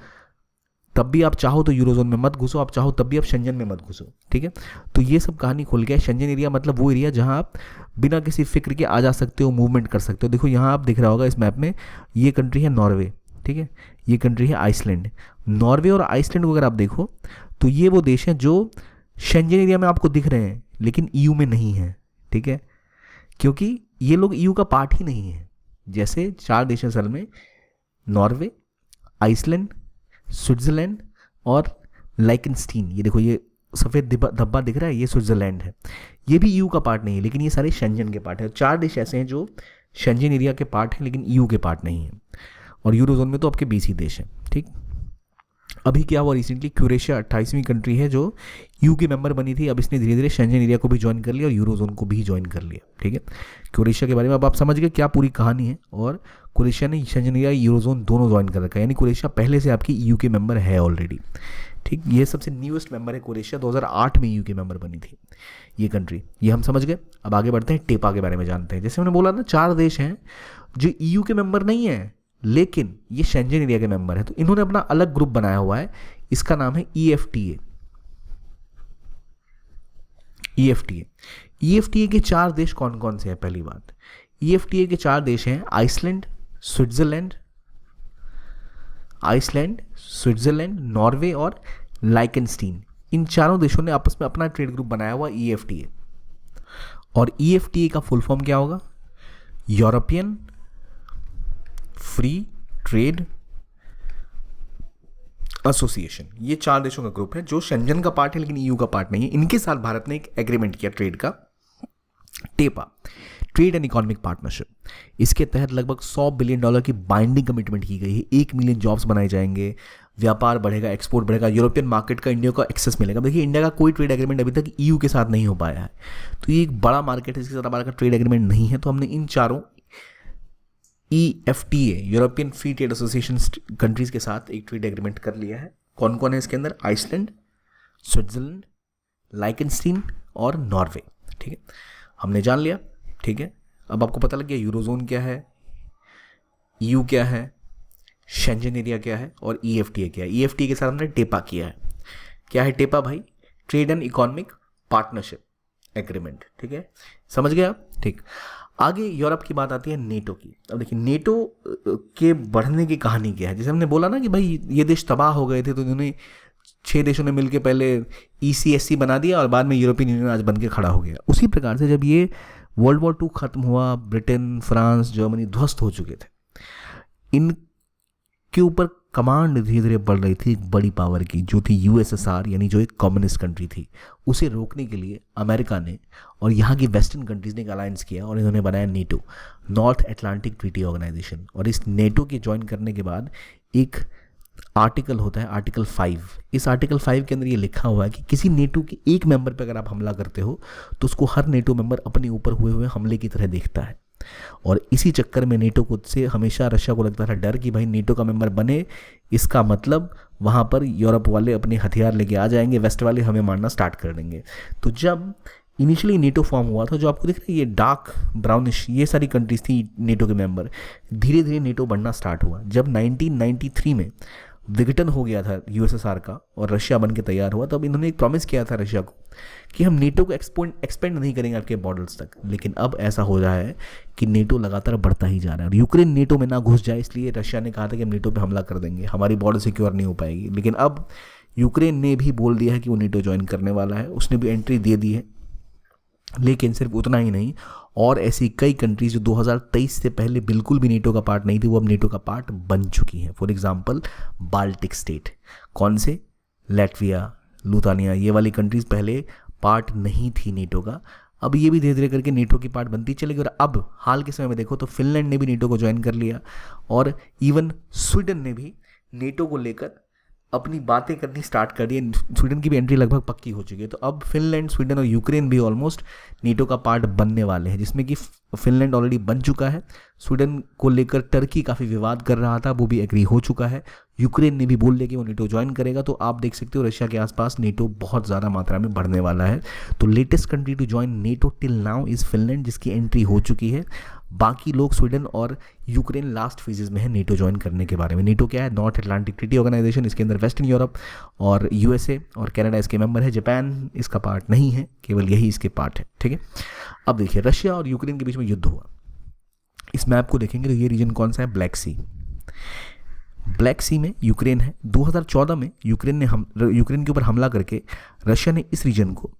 तब भी आप चाहो तो यूरोजोन में मत घुसो, आप चाहो तब भी आप शेंजन में मत घुसो। ठीक है, तो ये सब कहानी खुल गया। शेंजन एरिया मतलब वो एरिया जहां आप बिना किसी फिक्र के आ जा सकते हो, मूवमेंट कर सकते हो। देखो यहाँ आप दिख रहा होगा इस मैप में, ये कंट्री है नॉर्वे, ठीक है, ये कंट्री है आइसलैंड। नॉर्वे और आइसलैंड को अगर आप देखो तो ये वो देश हैं जो शेंजन एरिया में आपको दिख रहे हैं लेकिन ईयू में नहीं है। ठीक है, क्योंकि ये लोग ईयू का पार्ट ही नहीं है। जैसे 4 देश हैं असल में, नॉर्वे, आइसलैंड, स्विट्जरलैंड और लाइकनस्टीन। ये देखो ये सफ़ेद धब्बा दिख रहा है, ये स्विट्जरलैंड है। ये भी ईयू का पार्ट नहीं है लेकिन ये सारे शेंजन के पार्ट है। 4 देश ऐसे हैं जो शेंजन एरिया के पार्ट हैं लेकिन ईयू के पार्ट नहीं है। और यूरोजोन में तो आपके 20 ही देश हैं। ठीक, अभी क्या हुआ रिसेंटली, क्रोएशिया 28वीं कंट्री है जो ईयू के मेंबर बनी थी, अब इसने धीरे धीरे शेंजन एरिया को भी ज्वाइन कर लिया और यूरोजोन को भी ज्वाइन कर लिया। ठीक है, क्रोएशिया के बारे में अब आप समझ गए क्या पूरी कहानी है। और क्रोएशिया ने शेंजन एरिया यूरोजोन दोनों ज्वाइन कर रखा है, यानी क्रोएशिया पहले से आपकी ईयू के मेंबर है ऑलरेडी। ठीक, ये सबसे न्यूएस्ट मेंबर है क्रोएशिया, 2008 में ईयू के मेंबर बनी थी ये कंट्री। ये हम समझ गए। अब आगे बढ़ते हैं, टेपा के बारे में जानते हैं। जैसे मैंने बोला ना 4 देश हैं जो ईयू के मेंबर नहीं है लेकिन ये शेंजन एरिया के मेंबर है। तो इन्होंने अपना अलग ग्रुप बनाया हुआ है, इसका नाम है EFTA। EFTA के 4 देश कौन कौन से हैं? पहली बात, EFTA के 4 देश हैं आइसलैंड, स्विट्जरलैंड, नॉर्वे और लाइकनस्टीन। इन चारों देशों ने आपस में अपना ट्रेड ग्रुप बनाया हुआ EFTA। और EFTA का फुल फॉर्म क्या होगा? European free trade association. ये 4 देशों का ग्रुप है जो शेंजन का पार्ट है लेकिन ईयू का पार्ट नहीं है। इनके साथ भारत ने एक एग्रीमेंट किया ट्रेड का, टेपा, ट्रेड एंड इकोनॉमिक पार्टनरशिप। इसके तहत लगभग $100 बिलियन की बाइंडिंग कमिटमेंट की गई है। 1 मिलियन जॉब्स बनाए जाएंगे, व्यापार बढ़ेगा, एक्सपोर्ट बढ़ेगा, यूरोपियन मार्केट का इंडिया को एक्सेस मिलेगा। देखिए इंडिया का कोई ट्रेड एग्रीमेंट अभी तक ईयू के साथ नहीं हो पाया है, तो ये एक बड़ा मार्केट है, इसके साथ हमारा ट्रेड एग्रीमेंट नहीं है। तो हमने इन चारों EFTA, European free trade association countries के साथ एक ट्रेड एग्रीमेंट कर लिया है। कौन कौन है इसके अंदर? आइसलैंड, स्विट्जरलैंड, लाइकनस्टीन और नॉर्वे। ठीक है, हमने जान लिया। ठीक है, अब आपको पता लग गया यूरोजोन क्या है, ईयू क्या है, शेंजन एरिया क्या है और EFTA क्या है। EFTA के साथ हमने टेपा किया है। क्या है टेपा भाई? Trade and economic partnership agreement. ठीक है, समझ गए आप? ठीक, आगे यूरोप की बात आती है नेटो की। अब देखिए नेटो के बढ़ने की कहानी क्या है। जैसे हमने बोला ना कि भाई ये देश तबाह हो गए थे तो इन्होंने 6 देशों ने मिलकर पहले ECSC बना दिया और बाद में यूरोपियन यूनियन आज बन के खड़ा हो गया। उसी प्रकार से जब ये वर्ल्ड वॉर 2 खत्म हुआ, ब्रिटेन, फ्रांस, जर्मनी ध्वस्त हो चुके थे, इनके ऊपर कमांड धीरे धीरे बढ़ रही थी एक बड़ी पावर की जो थी USSR, यानी जो एक कम्युनिस्ट कंट्री थी। उसे रोकने के लिए अमेरिका ने और यहाँ की वेस्टर्न कंट्रीज ने एक अलायंस किया और इन्होंने बनाया NATO, North Atlantic Treaty Organization. और इस नेटो के ज्वाइन करने के बाद एक आर्टिकल होता है, आर्टिकल 5। इस आर्टिकल 5 के अंदर ये लिखा हुआ है कि किसी नेटो के एक मेंबर पर अगर आप हमला करते हो तो उसको हर नेटो मेंबर अपने ऊपर हुए हमले की तरह देखता है। और इसी चक्कर में नेटो को से हमेशा रशिया को लगता था डर कि भाई नेटो का मेंबर बने, इसका मतलब वहाँ पर यूरोप वाले अपने हथियार लेके आ जाएंगे, वेस्ट वाले हमें मारना स्टार्ट कर देंगे। तो जब इनिशियली नेटो फॉर्म हुआ था, जो आपको दिख रहा है ये डार्क ब्राउनिश, ये सारी कंट्रीज थी नेटो के मेंबर। धीरे धीरे नेटो बढ़ना स्टार्ट हुआ। जब 1993 में विघटन हो गया था यूएसएसआर का और रशिया बन के तैयार हुआ, तब इन्होंने एक प्रॉमिस किया था रशिया को कि हम नेटो को एक्सपेंड नहीं करेंगे आपके बॉर्डर्स तक। लेकिन अब ऐसा हो रहा है कि नेटो लगातार बढ़ता ही जा रहा है, और यूक्रेन नेटो में ना घुस जाए इसलिए रशिया ने कहा था कि हम नेटो पे हमला कर देंगे, हमारी बॉर्डर सिक्योर नहीं हो पाएगी। लेकिन अब यूक्रेन ने भी बोल दिया है कि वो नेटो ज्वाइन करने वाला है, उसने भी एंट्री दे दी है। लेकिन सिर्फ उतना ही नहीं, और ऐसी कई कंट्रीज जो 2023 से पहले बिल्कुल भी नेटो का पार्ट नहीं थी, वो अब नेटो का पार्ट बन चुकी हैं। फॉर एग्जांपल बाल्टिक स्टेट, कौन से, लैटविया, लुथानिया, ये वाली कंट्रीज पहले पार्ट नहीं थी नेटो का, अब ये भी धीरे धीरे करके नेटो की पार्ट बनती चलेगी। और अब हाल के समय में देखो तो फिनलैंड ने भी नेटो को ज्वाइन कर लिया, और इवन स्वीडन ने भी नेटो को लेकर अपनी बातें करनी स्टार्ट कर दी है। स्वीडन की भी एंट्री लगभग पक्की हो चुकी है। तो अब फिनलैंड, स्वीडन और यूक्रेन भी ऑलमोस्ट नेटो का पार्ट बनने वाले हैं, जिसमें कि फिनलैंड ऑलरेडी बन चुका है। स्वीडन को लेकर टर्की काफ़ी विवाद कर रहा था, वो भी एग्री हो चुका है। यूक्रेन ने भी बोल दिया कि वो नेटो ज्वाइन करेगा। तो आप देख सकते हो रशिया के आसपास नेटो बहुत ज़्यादा मात्रा में बढ़ने वाला है। तो latest country to join NATO till now is Finland, जिसकी एंट्री हो चुकी है। बाकी लोग स्वीडन और यूक्रेन लास्ट फेजेस में है नेटो ज्वाइन करने के बारे में। नेटो क्या है, नॉर्थ अटलांटिक ट्रीटी ऑर्गेनाइजेशन, इसके अंदर वेस्टर्न यूरोप और यूएसए और कनाडा इसके मेंबर है। जापान इसका पार्ट नहीं है, केवल यही इसके पार्ट है। ठीक है, अब देखिए रशिया और यूक्रेन के बीच में युद्ध हुआ। इस मैप को देखेंगे तो ये रीजन कौन सा है, ब्लैक सी। ब्लैक सी में यूक्रेन है। 2014 में यूक्रेन के ऊपर हमला करके रशिया ने इस रीजन को,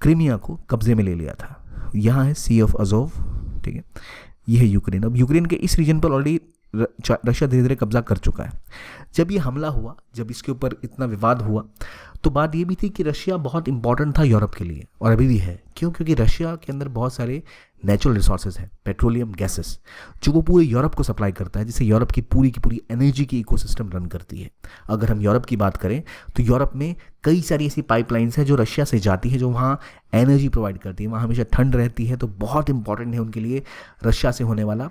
क्रीमिया को कब्जे में ले लिया था। यहाँ है सी ऑफ अजोव, ठीक है, ये है यूक्रेन। अब यूक्रेन के इस रीजन पर ऑलरेडी रशिया धीरे धीरे कब्जा कर चुका है। जब ये हमला हुआ, जब इसके ऊपर इतना विवाद हुआ, तो बात ये भी थी कि रशिया बहुत इंपॉर्टेंट था यूरोप के लिए, और अभी भी है। क्यों? क्योंकि रशिया के अंदर बहुत सारे नेचुरल रिसोर्सेज हैं, पेट्रोलियम गैसेस, जो वो पूरे यूरोप को सप्लाई करता है, जिससे यूरोप की पूरी एनर्जी की इकोसिस्टम रन करती है। अगर हम यूरोप की बात करें तो यूरोप में कई सारी ऐसी पाइपलाइंस हैं जो रशिया से जाती है, जो वहाँ एनर्जी प्रोवाइड करती है। वहाँ हमेशा ठंड रहती है, तो बहुत इंपॉर्टेंट है उनके लिए रशिया से होने वाला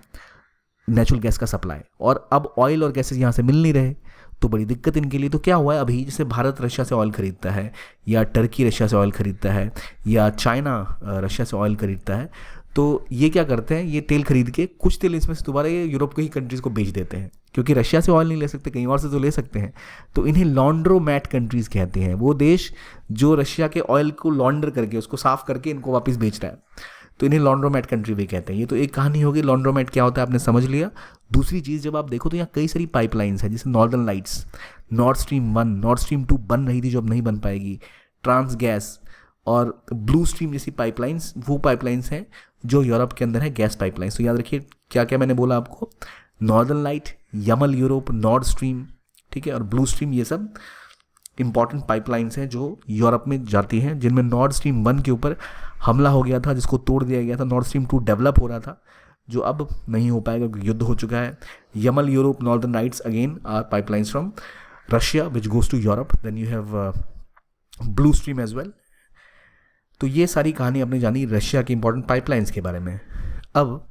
नेचुरल गैस का सप्लाई। और अब ऑयल और गैसेस यहाँ से मिल नहीं रहे, तो बड़ी दिक्कत इनके लिए। तो क्या हुआ है अभी, जैसे भारत रशिया से ऑयल खरीदता है, या टर्की रशिया से ऑयल खरीदता है, या चाइना रशिया से ऑयल खरीदता है, तो ये क्या करते हैं, ये तेल खरीद के कुछ तेल इसमें से दोबारा ये यूरोप के ही कंट्रीज़ को बेच देते हैं। क्योंकि रशिया से ऑयल नहीं ले सकते, कहीं और से तो ले सकते हैं। तो इन्हें लॉन्ड्रोमैट कंट्रीज़ कहते हैं, वो देश जो रशिया के ऑयल को लॉन्डर करके, उसको साफ करके इनको वापस बेच रहा है, तो इन्हें लॉन्ड्रोमैट कंट्री भी कहते हैं। ये तो एक कहानी होगी, लॉन्ड्रोमैट क्या होता है आपने समझ लिया। दूसरी चीज़, जब आप देखो तो यहाँ कई सारी पाइपलाइंस हैं, जैसे northern lights, north stream 1, north stream 2 बन रही थी, जो अब नहीं बन पाएगी, ट्रांस गैस और ब्लू स्ट्रीम जैसी पाइपलाइंस, वो पाइपलाइंस हैं जो यूरोप के अंदर है, गैस पाइपलाइंस। तो याद रखिए क्या क्या मैंने बोला आपको, northern light, Yamal Europe, north stream, ठीक है, और ब्लू स्ट्रीम, ये सब इंपॉर्टेंट पाइपलाइंस हैं जो यूरोप में जाती हैं, जिनमें नॉर्थ स्ट्रीम 1 के ऊपर हमला हो गया था, जिसको तोड़ दिया गया था। नॉर्थ स्ट्रीम 2 डेवलप हो रहा था, जो अब नहीं हो पाएगा क्योंकि युद्ध हो चुका है। Yamal Europe, Northern Lights again are pipelines from Russia which goes to Europe. Then you have Blue Stream as well. तो ये सारी कहानी आपने जानी रशिया की इंपॉर्टेंट पाइपलाइंस के बारे में। अब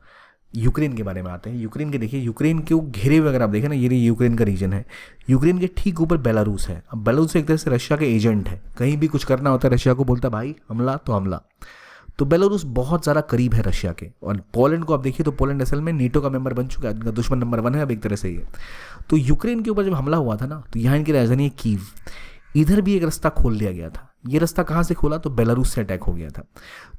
यूक्रेन के बारे में आते हैं। यूक्रेन के देखिए, यूक्रेन के घेरे हुए अगर आप देखें ना, ये यूक्रेन का रीजन है। यूक्रेन के ठीक ऊपर बेलारूस है। अब बेलारूस एक तरह से रशिया के एजेंट है, कहीं भी कुछ करना होता है रशिया को बोलता है भाई हमला तो हमला। तो बेलारूस बहुत ज़्यादा करीब है रशिया के। और पोलैंड को आप देखिए तो पोलैंड असल में नेटो का मेंबर बन चुका है, उनका दुश्मन नंबर 1 है अब एक तरह से ये। तो यूक्रेन के ऊपर जब हमला हुआ था ना, तो यहाँ इनकी राजधानी है कीव। इधर भी एक रास्ता खोल दिया गया था। ये रास्ता कहाँ से खोला, तो बेलारूस से अटैक हो गया था।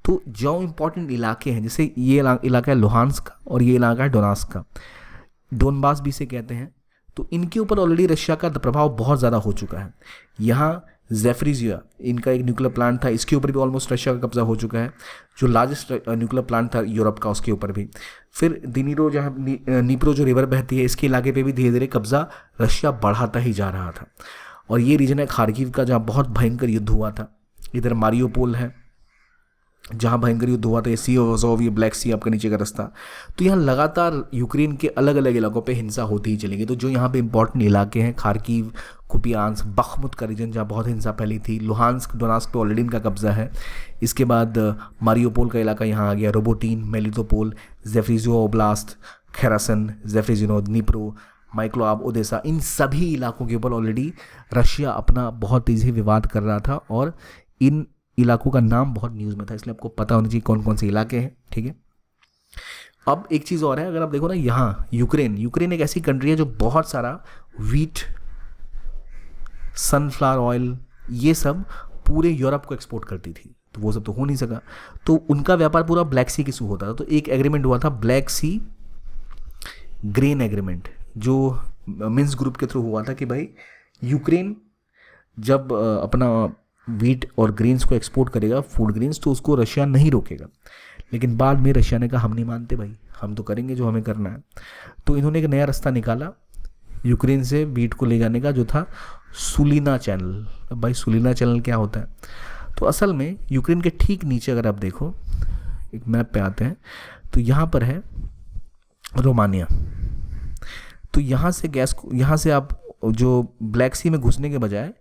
तो जो इंपॉर्टेंट इलाके हैं, जैसे ये इलाका है लुहांस्क का, और ये इलाका है डोनास्क का, डोनबास भी से कहते हैं। तो इनके ऊपर ऑलरेडी रशिया का प्रभाव बहुत ज़्यादा हो चुका है। यहाँ ज़ेफरिजिया इनका एक न्यूक्लियर प्लांट था, इसके ऊपर भी ऑलमोस्ट रशिया का कब्जा हो चुका है। जो लार्जेस्ट न्यूक्लियर प्लांट था यूरोप का, उसके ऊपर भी। फिर दिनीरो, जहाँ नीप्रो जो रिवर बहती है, इसके इलाके पे भी धीरे धीरे कब्जा रशिया बढ़ाता ही जा रहा था। और ये रीजन है खार्किव का, जहाँ बहुत भयंकर युद्ध हुआ था। इधर मारियोपोल है जहाँ भयंकर युद्ध हुआ था। ये सी ऑफ अज़ोव, ये ब्लैक सी आपका नीचे का रास्ता। तो यहाँ लगातार यूक्रेन के अलग अलग इलाकों पे हिंसा होती ही चलेगी। तो जो यहाँ पे इंपॉर्टेंट इलाके हैं, खार्किव, कुपियांस्क, बख्मुत का रीजन जहाँ बहुत हिंसा फैली थी, लुहांस्क, डोनास्क पे ऑलरेडी इनका कब्जा है। इसके बाद मारियोपोल का इलाका यहाँ आ गया, रोबोटीन, मेलिटोपोल, ज़ेफरिजियो ओब्लास्ट, खेरासन, ज़ेफरिजिनो, दनीप्रो, माइक्लोआव, ओदेसा, इन सभी इलाकों के ऊपर ऑलरेडी रशिया अपना बहुत तेज़ी से विवाद कर रहा था। और इन इलाकों का नाम बहुत न्यूज़ में था, इसलिए आपको पता होना चाहिए कौन कौन से इलाके हैं, ठीक है। अब एक चीज़ और है, अगर आप देखो ना यहाँ यूक्रेन एक ऐसी कंट्री है जो बहुत सारा वीट, सनफ्लावर ऑयल, ये सब पूरे यूरोप को एक्सपोर्ट करती थी, तो वो सब तो हो नहीं सका, तो उनका व्यापार पूरा ब्लैक सी के थ्रू होता था। तो एक एग्रीमेंट हुआ था, ब्लैक सी ग्रेन एग्रीमेंट, जो मिन्स्क ग्रुप के थ्रू हुआ था कि भाई यूक्रेन जब अपना वीट और ग्रेन्स को एक्सपोर्ट करेगा, फूड ग्रेन्स, तो उसको रशिया नहीं रोकेगा। लेकिन बाद में रशिया ने कहा हम नहीं मानते भाई, हम तो करेंगे जो हमें करना है। तो इन्होंने एक नया रास्ता निकाला यूक्रेन से वीट को ले जाने का, जो था सुलीना चैनल। अब भाई सुलीना चैनल क्या होता है? तो असल में यूक्रेन के ठीक नीचे अगर आप देखो, एक मैप पे आते हैं, तो यहाँ पर है रोमानिया। तो यहाँ से यहाँ से आप जो ब्लैक सी में घुसने के बजाय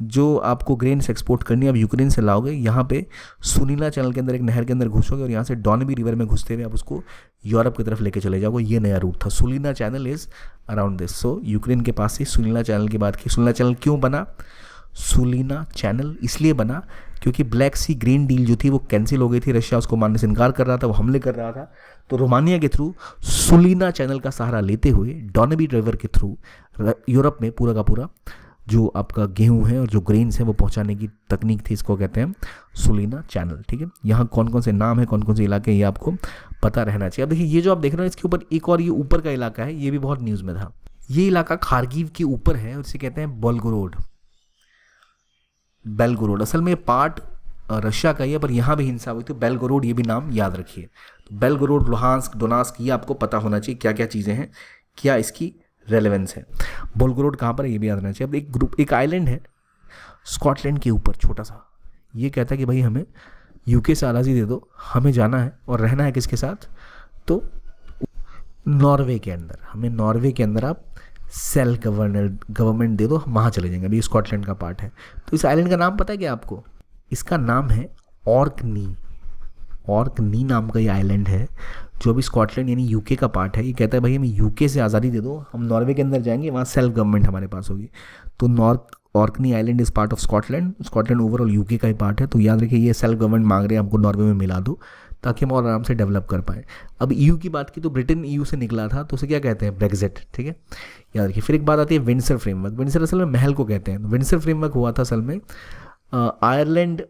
जो आपको ग्रेन्स एक्सपोर्ट करनी है, आप यूक्रेन से लाओगे, यहाँ पे सुनीला चैनल के अंदर एक नहर के अंदर घुसोगे और यहाँ से डॉनबी रिवर में घुसते हुए आप उसको यूरोप की तरफ लेके चले जाओगे। ये नया रूट था, Sulina channel is around this. So Ukraine के पास ही सुनीला चैनल की बात की। सुनीला चैनल क्यों बना? सुलीना चैनल इसलिए बना क्योंकि ब्लैक सी ग्रीन डील जो थी वो कैंसिल हो गई थी, रशिया उसको मानने से इनकार कर रहा था, वो हमले कर रहा था। तो रोमानिया के थ्रू सुलीना चैनल का सहारा लेते हुए डॉनबी रिवर के थ्रू यूरोप में पूरा का पूरा जो आपका गेहूं है और जो ग्रेन्स है वो पहुंचाने की तकनीक थी, इसको कहते हैं सुलीना चैनल, ठीक है। यहाँ कौन कौन से नाम है, कौन कौन से इलाके हैं, ये आपको पता रहना चाहिए। अब देखिए ये जो आप देख रहे हैं इसके ऊपर एक और ये ऊपर का इलाका है, ये भी बहुत न्यूज़ में था। ये इलाका खारगिव के ऊपर है और इसे कहते हैं बेलगोरोड। असल में पार्ट रशिया का ही है, पर यहाँ भी हिंसा हुई, तो बेलगोरोड ये भी नाम याद रखिए। तो बेलगोरोड, लुहांस्क, डोनास्क, ये आपको पता होना चाहिए क्या क्या चीज़ें हैं, क्या इसकी रेलेवेंस है। बेलगोरोड कहाँ पर है ये भी याद रहना चाहिए। अब एक आइलैंड है स्कॉटलैंड के ऊपर छोटा सा, ये कहता है कि भाई हमें यूके से आज़ादी दे दो, हमें जाना है और रहना है किसके साथ? तो नॉर्वे के अंदर। हमें नॉर्वे के अंदर आप सेल्फ गवर्नमेंट दे दो, हम वहाँ चले जाएंगे। अभी स्कॉटलैंड का पार्ट है। तो इस आइलैंड का नाम पता है क्या आपको? इसका नाम है ऑर्कनी नाम का ये आइलैंड है, जो अभी स्कॉटलैंड यानी यूके का पार्ट है। ये कहता है भाई हमें यूके से आज़ादी दे दो, हम नॉर्वे के अंदर जाएंगे, वहाँ सेल्फ गवर्नमेंट हमारे पास होगी। तो Orkney island is part of Scotland. Scotland overall UK का ही पार्ट है। तो याद रखिए ये सेल्फ गवर्नमेंट मांग रहे हैं, हमको नॉर्वे में मिला दो ताकि हम और आराम से डेवलप कर पाएँ। अब ईयू की बात की तो ब्रिटेन ईयू से निकला था, तो उसे क्या कहते हैं? ब्रेक्जिट, ठीक है, याद रखिए। फिर एक बात आती है विंडसर फ्रेमवर्क। विंडसर असल में महल को कहते हैं। विंडसर फ्रेमवर्क हुआ था असल में आयरलैंड,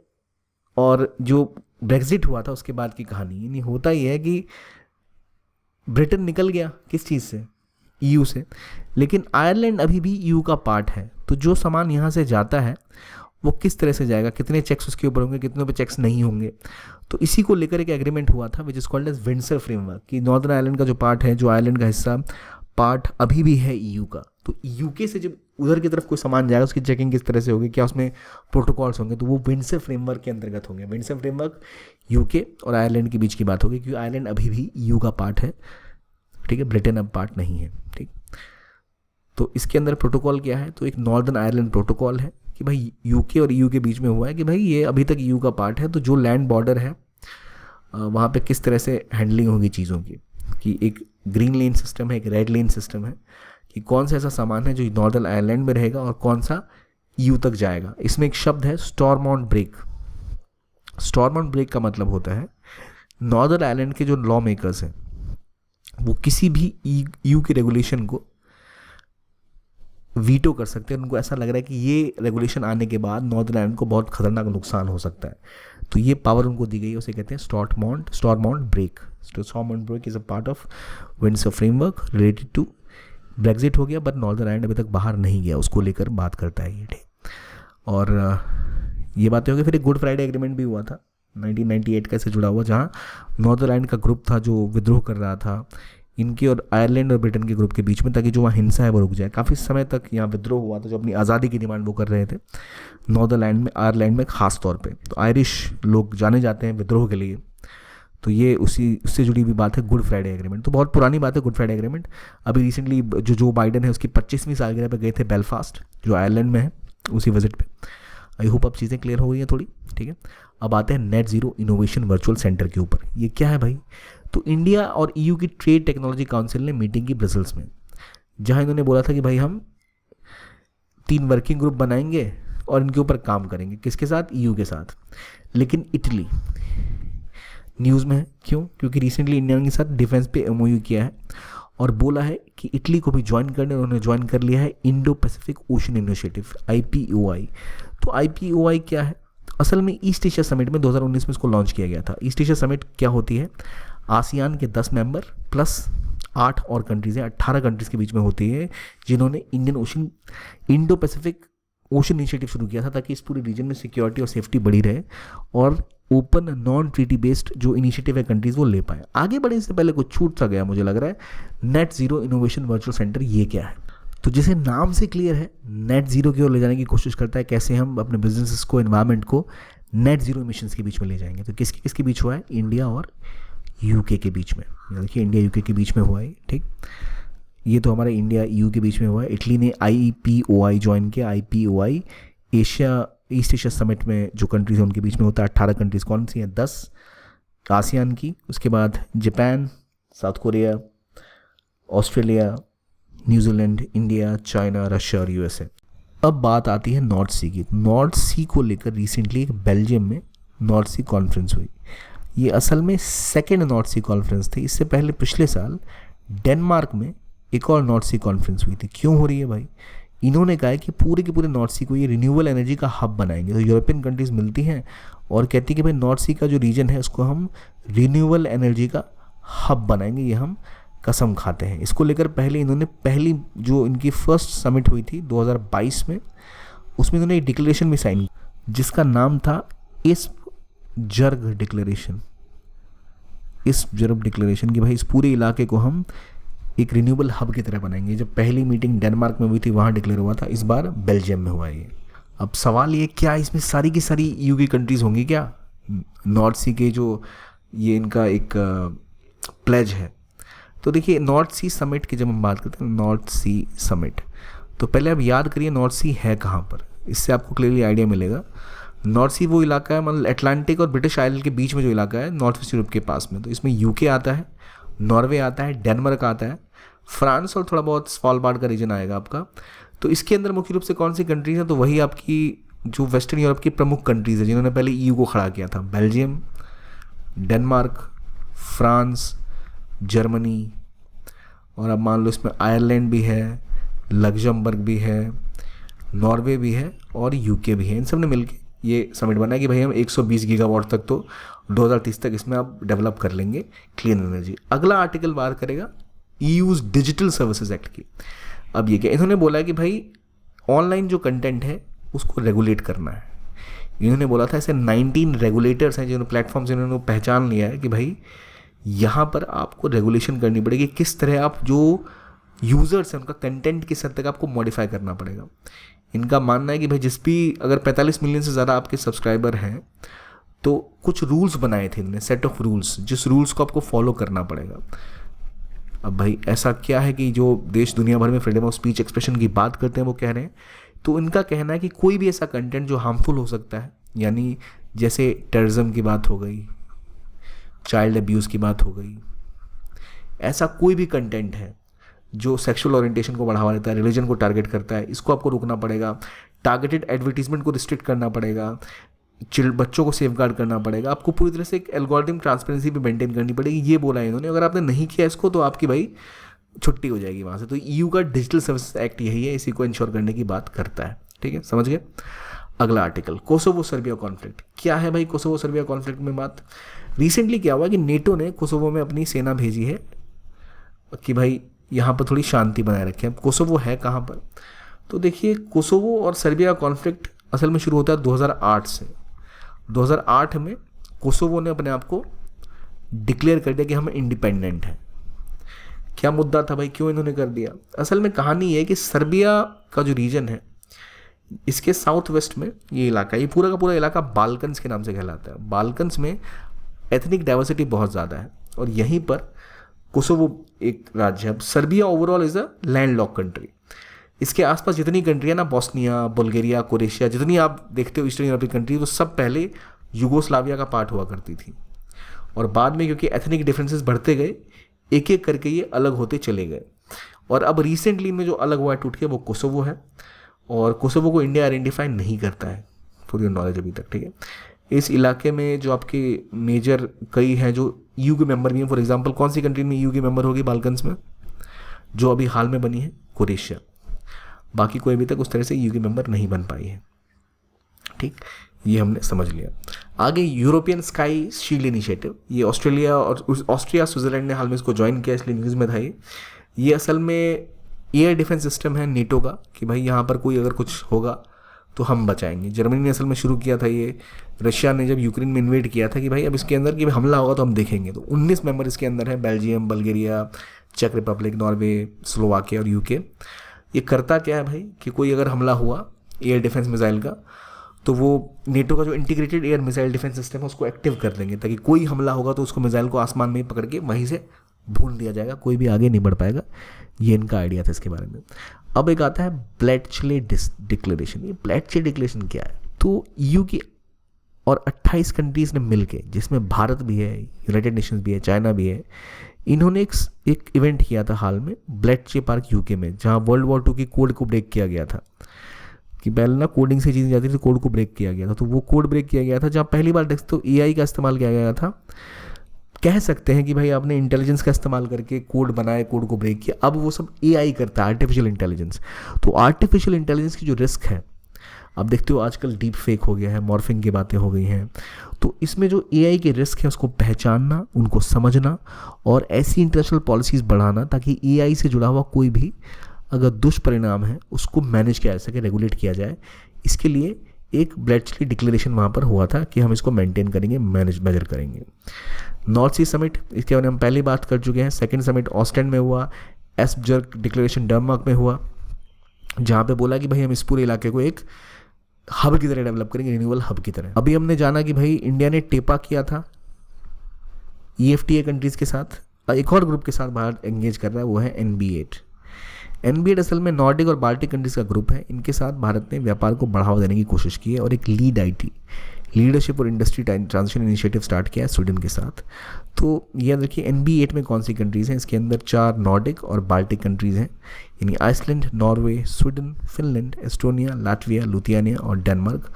और जो ब्रेक्जिट हुआ था उसके बाद की कहानी। यानी होता ही है कि ब्रिटेन निकल गया किस चीज़ से? ईयू से, लेकिन आयरलैंड अभी भी ईयू का पार्ट है। तो जो सामान यहाँ से जाता है वो किस तरह से जाएगा, कितने चेक्स उसके ऊपर होंगे, कितने पे चेक्स नहीं होंगे, तो इसी को लेकर एक एग्रीमेंट हुआ था which is called as Windsor Framework, कि नॉर्दर्न आयरलैंड का जो पार्ट है, जो आयरलैंड का हिस्सा पार्ट अभी भी है ईयू का। तो यूके से जब उधर की तरफ कोई सामान जाएगा उसकी चेकिंग किस तरह से होगी, क्या उसमें प्रोटोकॉल्स होंगे, तो वो विंडसर फ्रेमवर्क के अंतर्गत होंगे। विंडसर फ्रेमवर्क यूके और आयरलैंड के बीच की बात होगी, क्योंकि आयरलैंड अभी भी ईयू का पार्ट है, ठीक है, ब्रिटेन अब पार्ट नहीं है, ठीक। तो इसके अंदर प्रोटोकॉल क्या है? तो एक नॉर्दर्न आयरलैंड प्रोटोकॉल है कि भाई यूके और ईयू के बीच में हुआ है कि भाई ये अभी तक ईयू का पार्ट है, तो जो लैंड बॉर्डर है वहाँ पे किस तरह से हैंडलिंग होगी चीज़ों की, कि एक ग्रीन लेन सिस्टम है, एक रेड लेन सिस्टम है, कि कौन सा ऐसा सामान है जो नॉर्दर्न आयरलैंड में रहेगा और कौन सा ईयू तक जाएगा। इसमें एक शब्द है स्टॉर्मॉन्ट ब्रेक। स्टॉर्मॉन्ट ब्रेक का मतलब होता है नॉर्दर्न आयरलैंड के जो लॉ मेकर्स हैं वो किसी भी ईयू के रेगुलेशन को वीटो कर सकते हैं। उनको ऐसा लग रहा है कि ये रेगुलेशन आने के बाद नॉर्दर्न आयरलैंड को बहुत खतरनाक नुकसान हो सकता है, तो ये पावर उनको दी गई है, उसे कहते हैं Stormont brake. Stormont brake is a part of Windsor framework related to Brexit हो गया, बट नॉर्दर्न आयरलैंड अभी तक बाहर नहीं गया, उसको लेकर बात करता है ये, ठीक। और ये बातें हो गई। फिर एक गुड फ्राइडे एग्रीमेंट भी हुआ था 1998 का, से जुड़ा हुआ, जहाँ नॉर्दर्न आयरलैंड का ग्रुप था जो विद्रोह कर रहा था इनके और आयरलैंड और ब्रिटेन के ग्रुप के बीच में, ताकि जो वहाँ हिंसा है वो रुक जाए। काफ़ी समय तक यहाँ विद्रोह हुआ था, जो अपनी आज़ादी की डिमांड वो कर रहे थे नॉर्दर्न आयरलैंड में ख़ास तौर पे। तो आयरिश लोग जाने जाते हैं विद्रोह के लिए, तो ये उससे जुड़ी हुई बात है गुड फ्राइडे एग्रीमेंट। तो बहुत पुरानी बात है गुड फ्राइडे एग्रीमेंट। अभी रिसेंटली जो बाइडन है उसकी 25वीं सालगिरह पे गए थे बेलफास्ट, जो आयरलैंड में है, उसी विजिट पे। आई होप अब चीज़ें क्लियर हो गई हैं थोड़ी, ठीक है। अब आते हैं net zero innovation virtual centre के ऊपर। ये क्या है भाई? तो इंडिया और ईयू की ट्रेड टेक्नोलॉजी काउंसिल ने मीटिंग की ब्रसल्स में, जहां इन्होंने बोला था कि भाई हम 3 वर्किंग ग्रुप बनाएंगे और इनके ऊपर काम करेंगे। किसके साथ? EU के साथ। लेकिन इटली न्यूज़ में है, क्यों? क्योंकि रिसेंटली इंडिया के साथ डिफेंस पे MOU किया है और बोला है कि इटली को भी ज्वाइन करने, उन्होंने ज्वाइन कर लिया है Indo Pacific ocean initiative IPOI। तो IPOI क्या है? असल में ईस्ट एशिया समिट में 2019 में इसको लॉन्च किया गया था। ईस्ट एशिया समिट क्या होती है? आसियान के 10 मेंबर प्लस 8 और कंट्रीज़ हैं, 18 कंट्रीज़ के बीच में होती है, जिन्होंने इंडो पैसिफिक ओशन इनिशिएटिव शुरू किया था ताकि इस पूरे रीजन में सिक्योरिटी और सेफ्टी बढ़ी रहे और ओपन नॉन ट्रीटी बेस्ड जो इनिशिएटिव है कंट्रीज़ वो ले पाए। आगे बढ़ने से पहले कुछ छूट सा गया मुझे लग रहा है। Net zero innovation virtual centre, ये क्या है? तो जैसे नाम से क्लियर है, नेट ज़ीरो की ओर ले जाने की कोशिश करता है, कैसे हम अपने बिजनेसेस को, एनवायरनमेंट को नेट ज़ीरो इमिशंस के बीच में ले जाएंगे। तो किसके बीच हुआ है? इंडिया और UK के बीच में। देखिए इंडिया UK के बीच में हुआ है, ठीक। ये तो हमारे इंडिया EU के बीच में हुआ है। इटली ने IPOI ज्वाइन किया। IPOI ईस्ट एशिया समिट में जो कंट्रीज हैं उनके बीच में होता है। 18 कंट्रीज कौन सी हैं? 10 आसियान की, उसके बाद Japan, south Korea, Australia, New Zealand, India, China, Russia और USA। अब बात आती है नॉर्थ सी की। नॉर्थ सी को लेकर रिसेंटली एक बेल्जियम में नॉर्थ सी कॉन्फ्रेंस हुई। ये असल में सेकेंड नॉर्थ सी कॉन्फ्रेंस थी। इससे पहले पिछले साल डेनमार्क में एक और नॉर्थ सी कॉन्फ्रेंस हुई थी। क्यों हो रही है भाई? इन्होंने कहा है कि पूरे के पूरे नॉर्थ सी को ये रिन्यूएबल एनर्जी का हब बनाएंगे। तो यूरोपियन कंट्रीज़ मिलती हैं और कहती है कि भाई नॉर्थ सी का जो रीजन है उसको हम रिन्यूएबल एनर्जी का हब बनाएंगे, ये हम कसम खाते हैं। इसको लेकर पहली जो इनकी फर्स्ट समिट हुई थी 2022 में, उसमें इन्होंने एक डिक्लेरेशन भी साइन जिसका नाम था इस्पजर्ग डिक्लेरेशन। इस्पजर्ग डिक्लेरेशन कि भाई इस पूरे इलाके को हम एक रिन्यूएबल हब की तरह बनाएंगे। जब पहली मीटिंग डेनमार्क में हुई थी वहाँ डिक्लेयर हुआ था, इस बार बेल्जियम में हुआ है ये। अब सवाल ये, क्या इसमें सारी की सारी EU की कंट्रीज़ होंगी क्या? नॉर्थ सी के जो ये इनका एक प्लेज है। तो देखिए नॉर्थ सी समिट की जब हम बात करते हैं, नॉर्थ सी समिट, तो पहले आप याद करिए नॉर्थ सी है कहाँ पर, इससे आपको क्लियरली आइडिया मिलेगा। नॉर्थ सी वो इलाका है, मतलब अटलांटिक और ब्रिटिश आइलैंड के बीच में जो इलाका है, नॉर्थ ईस्ट यूरोप के पास में। तो इसमें UK आता है, नॉर्वे आता है, डेनमार्क आता है, फ्रांस और थोड़ा बहुत स्वालबार्ड का रीजन आएगा आपका। तो इसके अंदर मुख्य रूप से कौन सी कंट्रीज हैं? तो वही आपकी जो वेस्टर्न यूरोप की प्रमुख कंट्रीज है जिन्होंने पहले EU को खड़ा किया था। बेल्जियम, डेनमार्क, फ्रांस, जर्मनी, और अब मान लो इसमें आयरलैंड भी है, लग्जमबर्ग भी है, नॉर्वे भी है और UK भी है। इन सब ने मिलकर ये समिट बना है कि भाई हम 120 गीगावाट तक तो 2030 तक इसमें आप डेवलप कर लेंगे क्लीन एनर्जी। अगला आर्टिकल बात करेगा EU's डिजिटल सर्विसेज एक्ट की। अब ये क्या, इन्होंने बोला है कि भाई ऑनलाइन जो कंटेंट है उसको रेगुलेट करना है। इन्होंने बोला था ऐसे 19 रेगुलेटर्स हैं जिन्होंने प्लेटफॉर्म से इन्होंने पहचान लिया है कि भाई यहाँ पर आपको रेगुलेशन करनी पड़ेगी, किस तरह आप जो यूज़र्स हैं उनका कंटेंट किस हद तक आपको मॉडिफाई करना पड़ेगा। इनका मानना है कि भाई जिस भी अगर 45 मिलियन से ज़्यादा आपके सब्सक्राइबर हैं तो कुछ रूल्स बनाए थे इन्होंने, सेट ऑफ रूल्स, जिस रूल्स को आपको फॉलो करना पड़ेगा। अब भाई ऐसा क्या है कि जो देश दुनिया भर में फ्रीडम ऑफ स्पीच एक्सप्रेशन की बात करते हैं वो कह रहे हैं, तो इनका कहना है कि कोई भी ऐसा कंटेंट जो हार्मफुल हो सकता है, यानी जैसे टेररिज्म की बात हो गई, चाइल्ड अब्यूज़ की बात हो गई, ऐसा कोई भी कंटेंट है जो सेक्सुअल ओरिएंटेशन को बढ़ावा देता है, रिलीजन को टारगेट करता है, इसको आपको रोकना पड़ेगा। टारगेटेड एडवर्टीजमेंट को रिस्ट्रिक्ट करना पड़ेगा, बच्चों को सेफगार्ड करना पड़ेगा, आपको पूरी तरह से एक एल्गोरिथम ट्रांसपेरेंसी भी मेंटेन करनी पड़ेगी। ये बोला है इन्होंने, अगर आपने नहीं किया इसको तो आपकी भाई छुट्टी हो जाएगी वहाँ से। तो EU का डिजिटल सर्विस एक्ट यही है, इसी को इंश्योर करने की बात करता है। ठीक है, समझ गए। अगला आर्टिकल, कोसोवो सर्बिया कॉन्फ्लिक्ट। क्या है भाई कोसोवो सर्बिया कॉन्फ्लिक्ट में बात? रिसेंटली क्या हुआ कि नेटो ने कोसोवो में अपनी सेना भेजी है कि भाई यहाँ पर थोड़ी शांति बनाए रखें। अब कोसोवो है कहाँ पर? तो देखिए कोसोवो और सर्बिया कॉन्फ्लिक्ट असल में शुरू होता है 2008 से। 2008 में कोसोवो ने अपने आप को डिक्लेयर कर दिया कि हम इंडिपेंडेंट हैं। क्या मुद्दा था भाई, क्यों इन्होंने कर दिया? असल में कहानी ये है कि सर्बिया का जो रीजन है इसके साउथ वेस्ट में ये इलाका, ये पूरा का पूरा इलाका बाल्कन्स के नाम से कहलाता है। बाल्कन्स में एथनिक डाइवर्सिटी बहुत ज़्यादा है और यहीं पर कोसोवो एक राज्य है। Serbia overall is a landlocked country. इसके आसपास जितनी कंट्री है ना, बोस्निया, बुल्गारिया, क्रोएशिया, जितनी आप देखते हो ईस्टर्न यूरोपियन कंट्री, वो सब पहले यूगोस्लाविया का पार्ट हुआ करती थी। और बाद में क्योंकि एथनिक डिफरेंसेस बढ़ते गए, एक एक करके ये अलग होते चले गए। और अब रिसेंटली में जो अलग हुआ टूट के वो कोसोवो है। और कोसोवो को इंडिया आइडेंटिफाई नहीं करता है, फॉर योर नॉलेज अभी तक, ठीक है। इस इलाके में जो आपके मेजर कई हैं जो ईयू के मेंबर भी हैं, फॉर एग्जांपल कौन सी कंट्री में ईयू के मेंबर होगी बाल्कन्स में, जो अभी हाल में बनी है, क्रोएशिया। बाकी कोई अभी तक उस तरह से ईयू के मेंबर नहीं बन पाई है, ठीक। ये हमने समझ लिया। आगे यूरोपियन स्काई शील्ड इनिशिएटिव, ये ऑस्ट्रेलिया और ऑस्ट्रिया स्विट्जरलैंड ने हाल में इसको ज्वाइन किया, इसलिए न्यूज़ में था ये असल में एयर डिफेंस सिस्टम है नेटो का, कि भाई यहाँ पर कोई अगर कुछ होगा तो हम बचाएंगे। जर्मनी ने असल में शुरू किया था ये, रशिया ने जब यूक्रेन में इन्वेड किया था कि भाई अब इसके अंदर कि हमला होगा तो हम देखेंगे। तो 19 मेंबर इसके अंदर है, बेल्जियम, बल्गेरिया, चेक रिपब्लिक, नॉर्वे, स्लोवाकिया और यूके। ये करता क्या है भाई कि कोई अगर हमला हुआ एयर डिफेंस मिसाइल का, तो वो नेटो का जो integrated air missile defence system है उसको एक्टिव कर देंगे, ताकि कोई हमला होगा तो उसको मिसाइल को आसमान में ही पकड़ के वहीं से भून दिया जाएगा, कोई भी आगे नहीं बढ़ पाएगा। ये इनका आइडिया था इसके बारे में। अब एक आता है ब्लेटचले डिक्लेरेशन। ये ब्लेटचले डिक्लेरेशन क्या है? तो ईयू की और 28 कंट्रीज़ ने मिलके, जिसमें भारत भी है, यूनाइटेड नेशंस भी है, चाइना भी है, इन्होंने एक इवेंट किया था हाल में ब्लेटचे पार्क यूके में, जहाँ वर्ल्ड वॉर 2 की कोड को ब्रेक किया गया था। कि पहले ना कोडिंग से चीज़ें जाती थी, कोड को ब्रेक किया गया था। तो वो कोड ब्रेक किया गया था जहाँ पहली बार तो एआई का इस्तेमाल किया गया था। कह सकते हैं कि भाई आपने इंटेलिजेंस का इस्तेमाल करके कोड बनाए, कोड को ब्रेक किया। अब वो सब एआई करता है, आर्टिफिशियल इंटेलिजेंस। तो आर्टिफिशियल इंटेलिजेंस की जो रिस्क है, अब देखते हो आजकल डीप फेक हो गया है, मॉर्फिंग की बातें हो गई हैं। तो इसमें जो एआई के रिस्क है उसको पहचानना, उनको समझना और ऐसी इंटरनेशनल पॉलिसीज़ बढ़ाना ताकि एआई से जुड़ा हुआ कोई भी अगर दुष्परिणाम है उसको मैनेज किया जा सके, रेगुलेट किया जाए। इसके लिए एक ब्लेटचले डिक्लेरेशन वहाँ पर हुआ था कि हम इसको मेंटेन करेंगे, मेजर करेंगे। नॉर्थ सी समिट, इसके बारे में हम पहले बात कर चुके हैं। सेकंड समिट ऑस्टेंड में हुआ। एस्बर्ग डिक्लेरेशन डेनमार्क में हुआ, जहाँ पे बोला कि भाई हम इस पूरे इलाके को एक हब की तरह डेवलप करेंगे, रिन्यूएबल हब की तरह। अभी हमने जाना कि भाई इंडिया ने टेपा किया था EFTA कंट्रीज़ के साथ, एक और ग्रुप के साथ भारत एंगेज कर रहा है, वो है NB8। NB8 असल में नॉर्डिक और बाल्टिक कंट्रीज़ का ग्रुप है। इनके साथ भारत ने व्यापार को बढ़ावा देने की कोशिश की है और एक लीडरशिप और इंडस्ट्री ट्रांजिशन इनिशिएटिव स्टार्ट किया है स्वीडन के साथ। तो यह देखिए NB8 में कौन सी कंट्रीज़ हैं। इसके अंदर 4 नॉर्डिक और बाल्टिक कंट्रीज़ हैं, यानी Iceland, Norway, Sweden, Finland, Estonia, Latvia, Lithuania और डेनमार्क।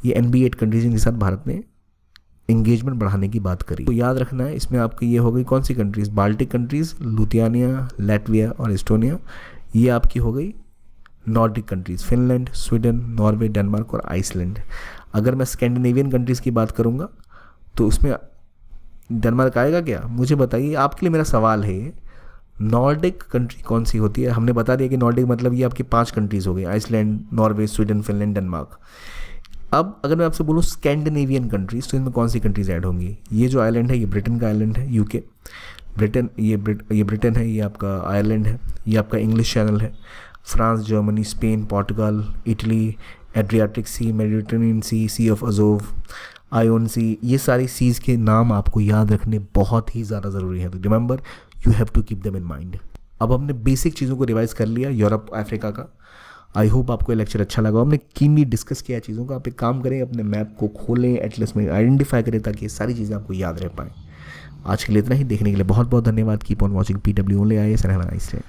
ये NB8 कंट्रीज़ के साथ भारत ने इंगेजमेंट बढ़ाने की बात करी। तो याद रखना है इसमें आपकी ये हो गई कौन सी कंट्रीज़, बाल्टिक कंट्रीज़, लुथियानिया, लाटविया और एस्टोनिया। ये आपकी हो गई Nordic countries, Finland, Sweden, Norway, Denmark और आइसलैंड। अगर मैं स्कैंडिनेवियन कंट्रीज़ की बात करूँगा तो उसमें डेनमार्क आएगा क्या? मुझे बताइए, आपके लिए मेरा सवाल है। नॉर्डिक कंट्री कौन सी होती है? हमने बता दिया कि नॉर्डिक मतलब ये आपकी 5 कंट्रीज़ हो गई, Iceland, Norway, Sweden, Finland, Denmark. अब अगर मैं आपसे बोलूँ स्कैंडिनेवियन कंट्रीज़, तो इनमें कौन सी कंट्रीज़ ऐड होंगी? ये जो आइलैंड है ये ब्रिटेन का आइलैंड है, यूके, ब्रिटेन, ये ब्रिटेन है, ये आपका आयरलैंड है, ये आपका इंग्लिश चैनल है, France, Germany, Spain, Portugal, Italy, Adriatic sea, Mediterranean sea, sea of Azov, Ionian sea. ये सारी सीज़ के नाम आपको याद रखने बहुत ही ज़्यादा ज़रूरी है। तो remember, you have to keep them in mind. अब हमने बेसिक चीज़ों को रिवाइज कर लिया यूरोप, अफ्रीका का। आई होप आपको ये लेक्चर अच्छा लगा। हमने कीनली डिस्कस किया चीज़ों का। आप एक काम करें, अपने मैप को खोलें, एटलस में आइडेंटिफाई करें ताकि ये सारी चीज़ें आपको याद रह पाएँ। आज के लिए इतना ही। देखने के लिए बहुत बहुत धन्यवाद। Keep on watching PW Only IAS and have a nice day.